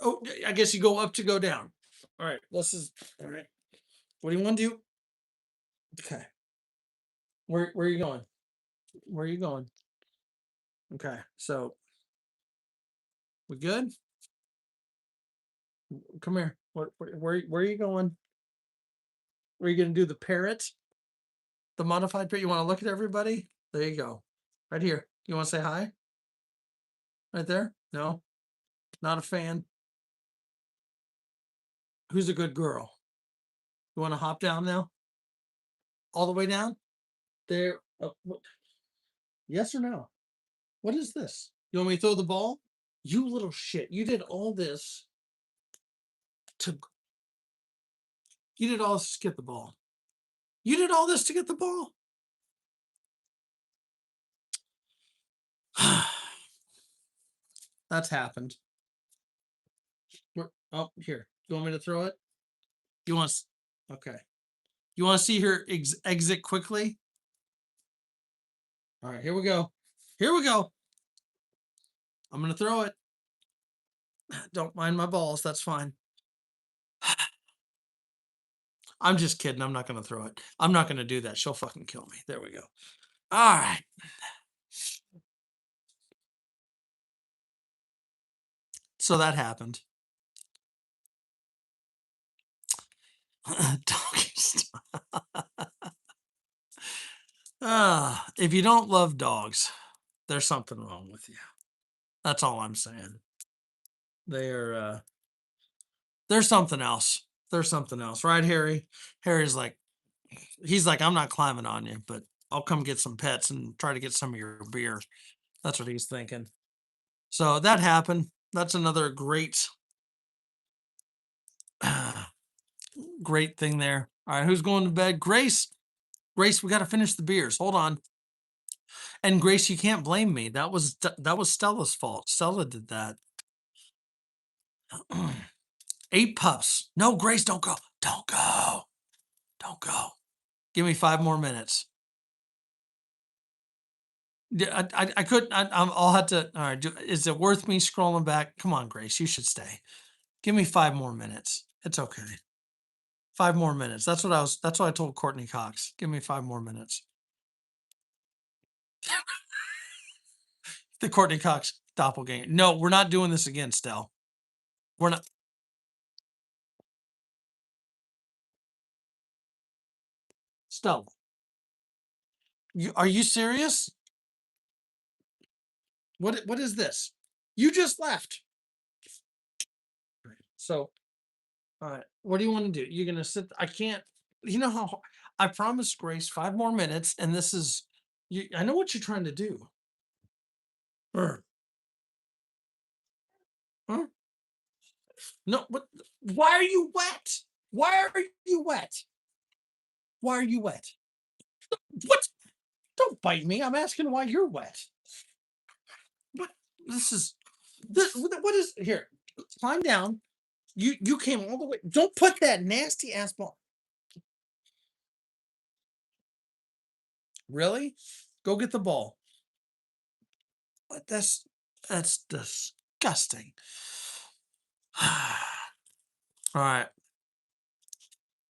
Oh, I guess you go up to go down. All right. This is all right. What do you want to do? Okay. Where are you going? Where are you going? Okay. So we good? Come here. Where are you going? Where are you gonna do the parrot? The modified parrot? You want to look at everybody? There you go. Right here. You want to say hi? Right there? No, not a fan. Who's a good girl? You want to hop down now? All the way down? There. Yes or no? What is this? You want me to throw the ball? You little shit. To you did all this to get the ball. You did all this to get the ball. That's happened. Oh, here. You want me to throw it? You want? Okay. You want to see her exit quickly? All right. Here we go. Here we go. I'm gonna throw it. Don't mind my balls. That's fine. I'm just kidding. I'm not gonna throw it. I'm not gonna do that. She'll fucking kill me. There we go. All right. So that happened. Doggy. If you don't love dogs, there's something wrong with you. That's all I'm saying. They're there's something else. There's something else, right, Harry? Harry's like, he's like, I'm not climbing on you, but I'll come get some pets and try to get some of your beer. That's what he's thinking. So that happened. That's another great, great thing there. All right, who's going to bed? Grace. Grace, we got to finish the beers. Hold on. And Grace, you can't blame me. That was Stella's fault. Stella did that. 8 pups. No, Grace, don't go. Don't go. Don't go. Give me 5 more minutes. Yeah, I couldn't. I'll have to. All right. Is it worth me scrolling back? Come on, Grace. You should stay. Give me 5 more minutes. It's okay. 5 more minutes. That's what I told Courtney Cox. Give me 5 more minutes. The Courtney Cox doppelganger. No, we're not doing this again, Stell. We're not. Stell, are you serious? What is this? You just left. So, all right. What do you want to do? You're gonna sit. I can't. You know how I promised Grace 5 more minutes, and this is. You, I know what you're trying to do. Huh? Huh? No. What? Why are you wet? Why are you wet? Why are you wet? What? Don't bite me. I'm asking why you're wet. What? This is. This. What is here? Climb down. You came all the way. Don't put that nasty ass ball. Really? Go get the ball. What? That's disgusting. All right.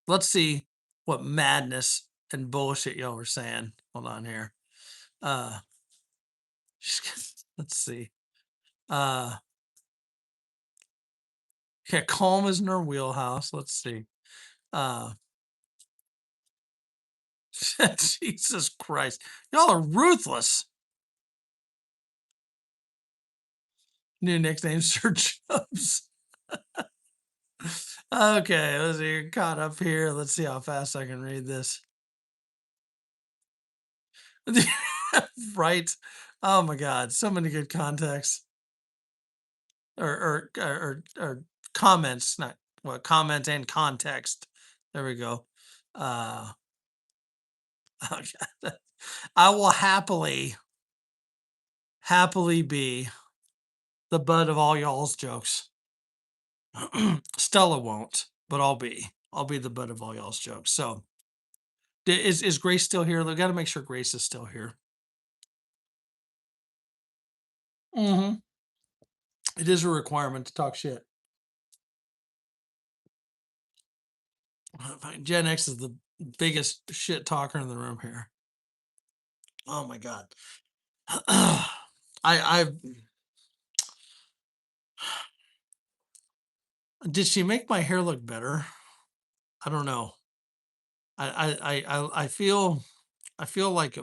Let's see what madness and bullshit y'all were saying. Hold on here. Uh let's see. Uh yeah, calm is in her wheelhouse. Let's see. Uh Jesus Christ. Y'all are ruthless. New nickname Sir Chubbs. Okay, let's see. You're caught up here. Let's see how fast I can read this. Right. Oh my God. So many good contexts or comments, not well, comment and context. There we go. Uh, okay. I will happily be the butt of all y'all's jokes. Stella won't, but I'll be the butt of all y'all's jokes. So is Grace still here? We got to make sure Grace is still here. Hmm. It is a requirement to talk shit. Gen X is the biggest shit talker in the room here. Oh my God. I did she make my hair look better? I don't know. I feel like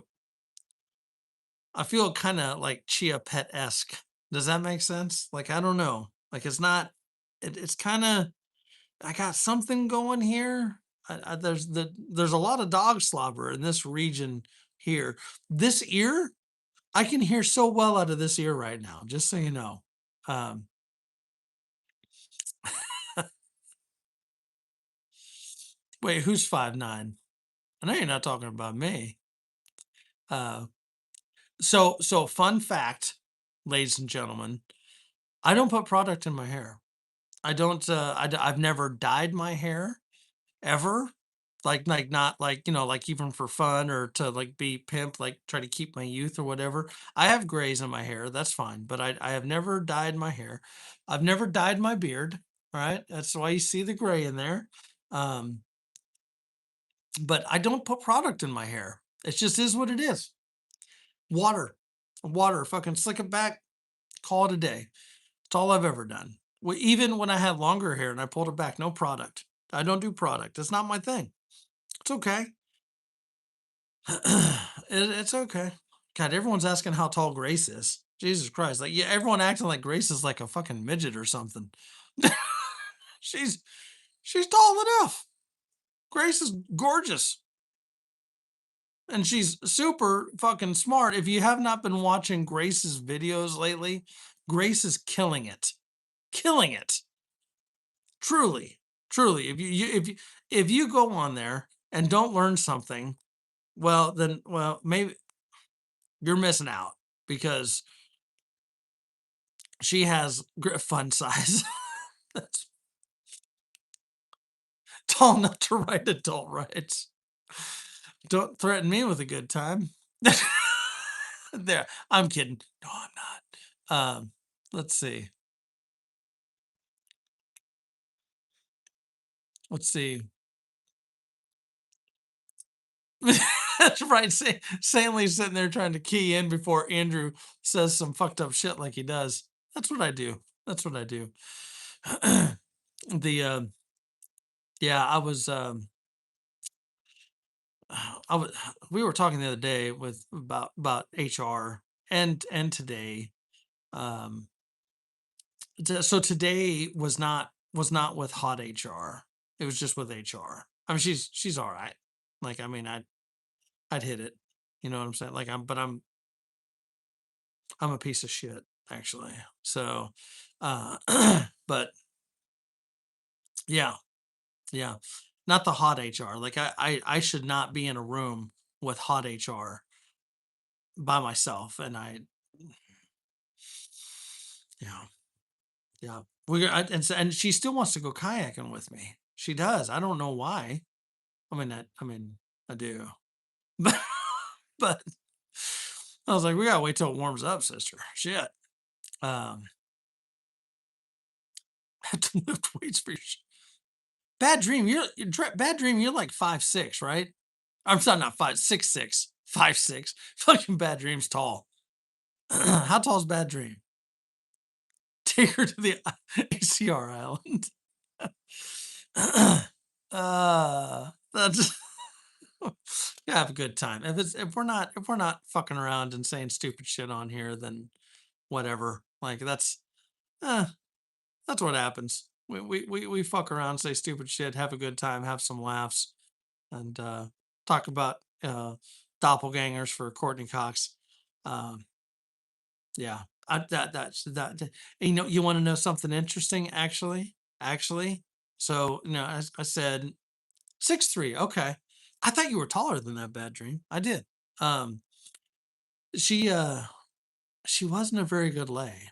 I feel kind of like Chia Pet esque. Does that make sense? Like I don't know. Like it's not. It's kind of. I got something going here. There's a lot of dog slobber in this region here. This ear, I can hear so well out of this ear right now. Just so you know. Um, wait, who's 5'9"? I know you're not talking about me. Uh, so fun fact, ladies and gentlemen, I don't put product in my hair. I don't. I've never dyed my hair ever. Like not like like even for fun or to like be pimp, like try to keep my youth or whatever. I have grays in my hair. That's fine, but I have never dyed my hair. I've never dyed my beard. All right, that's why you see the gray in there. Um, but I don't put product in my hair. It just is what it is. Water, water, fucking slick it back, call it a day. It's all I've ever done. Even when I had longer hair and I pulled it back, no product. I don't do product. It's not my thing. It's okay. It's okay. God, everyone's asking how tall Grace is. Jesus Christ. Like, yeah, everyone acting like Grace is like a fucking midget or something. she's she's tall enough. Grace is gorgeous. And she's super fucking smart. If you have not been watching Grace's videos lately, Grace is killing it. Killing it. Truly. Truly. If you go on there and don't learn something, well maybe you're missing out because she has fun size. That's tall enough to write adult rights. Don't threaten me with a good time. There, I'm kidding. No, I'm not. Let's see. Let's see. That's right. Sanely's sitting there trying to key in before Andrew says some fucked up shit like he does. That's what I do. That's what I do. the Yeah, I was we were talking the other day with about HR and today. Um so today was not with hot HR. It was just with HR. I mean she's all right. Like I mean I'd hit it. You know what I'm saying? Like I'm a piece of shit actually. So but yeah, yeah. Not the hot HR. Like I should not be in a room with hot HR by myself and yeah. Yeah. And she still wants to go kayaking with me. She does. I don't know why. I mean I do. But but I was like, we gotta wait till it warms up, sister. Shit. Um had to lift weights for your bad dream. Bad dream, you're like 5'6", right? I'm sorry, not 5'6", 5'6". Fucking bad dream's tall. How tall is bad dream? Take her to the ACR island. That's yeah, have a good time. If we're not fucking around and saying stupid shit on here, then whatever. Like uh, that's what happens. We fuck around, say stupid shit, have a good time, have some laughs, and talk about doppelgangers for Courtney Cox. Um, yeah, you want to know something interesting? Actually, so as I said, 6'3". Okay, I thought you were taller than that. Bad dream. I did. Um, she she wasn't a very good lay.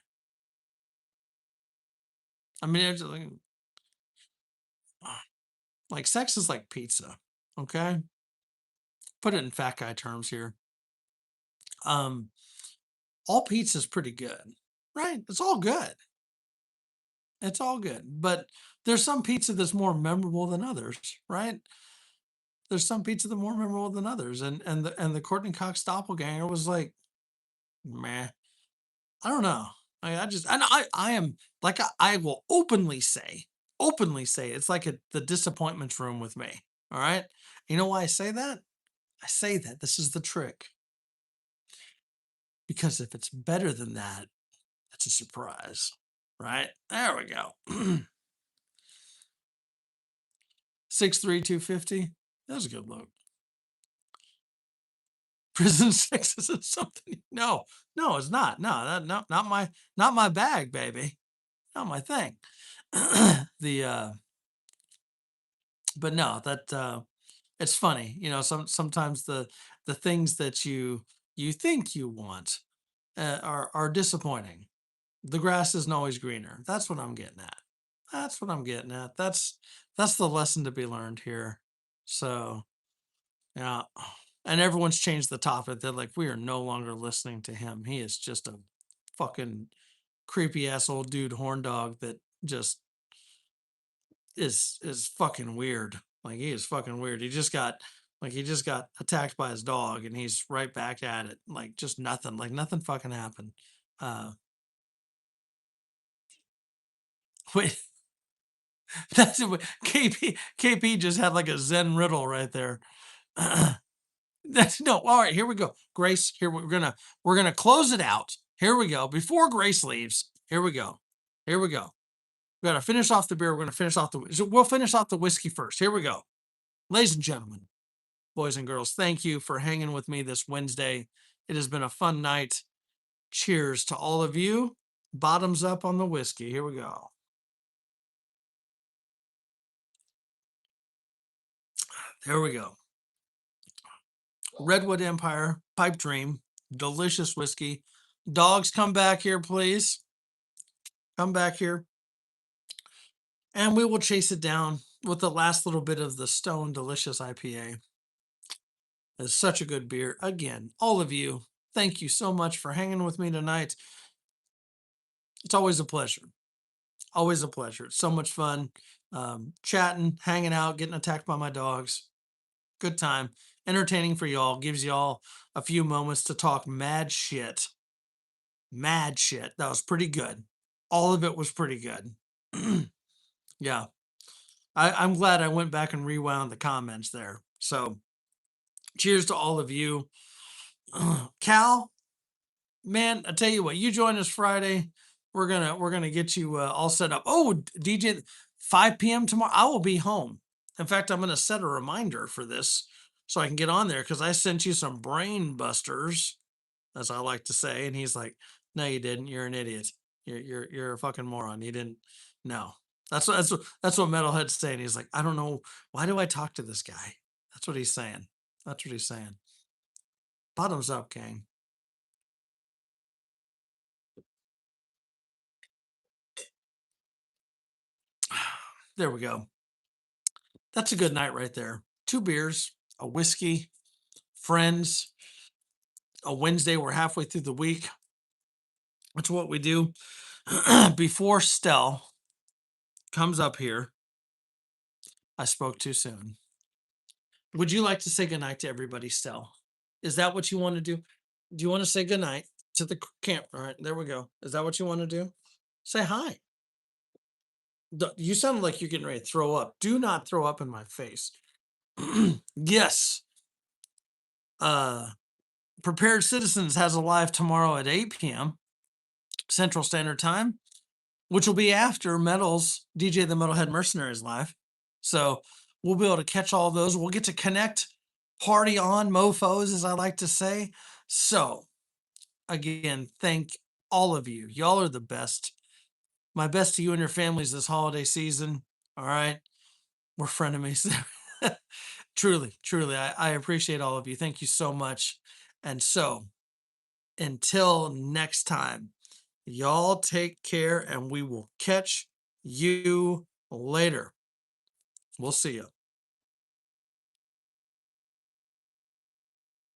I mean, it's like sex is like pizza. Okay, put it in fat guy terms here. Um, all pizza is pretty good, right? It's all good. It's all good, but there's some pizza that's more memorable than others, right? There's some pizza that more memorable than others, and the Courtney Cox doppelganger was like, meh. I don't know. I just and I am like I will openly say it's like the disappointments room with me. All right. You know why I say that? I say that this is the trick because if it's better than that, it's a surprise. Right there we go. 6'3", 250. That was a good look. Prison sex isn't something. No, no, it's not. No, not my bag, baby. Not my thing. the But no, that it's funny, sometimes the things that you think you want are disappointing. The grass isn't always greener. That's what I'm getting at. That's what I'm getting at. That's the lesson to be learned here. So yeah, and everyone's changed the topic. They're like, we are no longer listening to him. He is just a fucking creepy ass old dude horn dog that just is fucking weird. Like he is fucking weird. He just got attacked by his dog and he's right back at it. Like just nothing. Like nothing fucking happened. Uh wait, that's what KP just had like a Zen riddle right there. That's no, all right, here we go. Grace, here we're gonna close it out. Here we go. Before Grace leaves, here we go. Here we go. We gotta finish off the beer. We'll finish off the whiskey first. Here we go. Ladies and gentlemen, boys and girls, thank you for hanging with me this Wednesday. It has been a fun night. Cheers to all of you. Bottoms up on the whiskey. Here we go. There we go. Redwood Empire, Pipe Dream, delicious whiskey. Dogs, come back here, please. Come back here. And we will chase it down with the last little bit of the Stone Delicious IPA. It's such a good beer. Again, all of you, thank you so much for hanging with me tonight. It's always a pleasure. Always a pleasure. It's so much fun chatting, hanging out, getting attacked by my dogs. Good time. entertaining for y'all, gives y'all a few moments to talk mad shit. Mad shit. That was pretty good. All of it was pretty good. Yeah. I'm glad I went back and rewound the comments there. So cheers to all of you. Cal, man, I tell you what, you join us Friday. We're gonna get you all set up. Oh, DJ, 5 p.m. tomorrow. I will be home. In fact, I'm gonna set a reminder for this so I can get on there because I sent you some brain busters, as I like to say. And he's like, "No, you didn't. You're an idiot. You're a fucking moron. You didn't. No." That's what Metalhead's saying. He's like, "I don't know. Why do I talk to this guy?" That's what he's saying. That's what he's saying. Bottoms up, gang. There we go. That's a good night right there. 2 beers, a whiskey, friends, a Wednesday. We're halfway through the week. That's what we do. Before Stell comes up here, I spoke too soon. Would you like to say goodnight to everybody, Stell? Is that what you want to do? Do you want to say goodnight to the camp? All right, there we go. Is that what you want to do? Say hi. You sound like you're getting ready to throw up. Do not throw up in my face. Yes. Prepared Citizens has a live tomorrow at 8 p.m. Central Standard Time, which will be after Metal's DJ the Metalhead Mercenaries live. So we'll be able to catch all those. We'll get to connect, party on, mofos, as I like to say. So again, thank all of you. Y'all are the best. My best to you and your families this holiday season. All right. We're frenemies. Truly, truly, I appreciate all of you. Thank you so much. And so until next time, y'all take care and we will catch you later. We'll see you.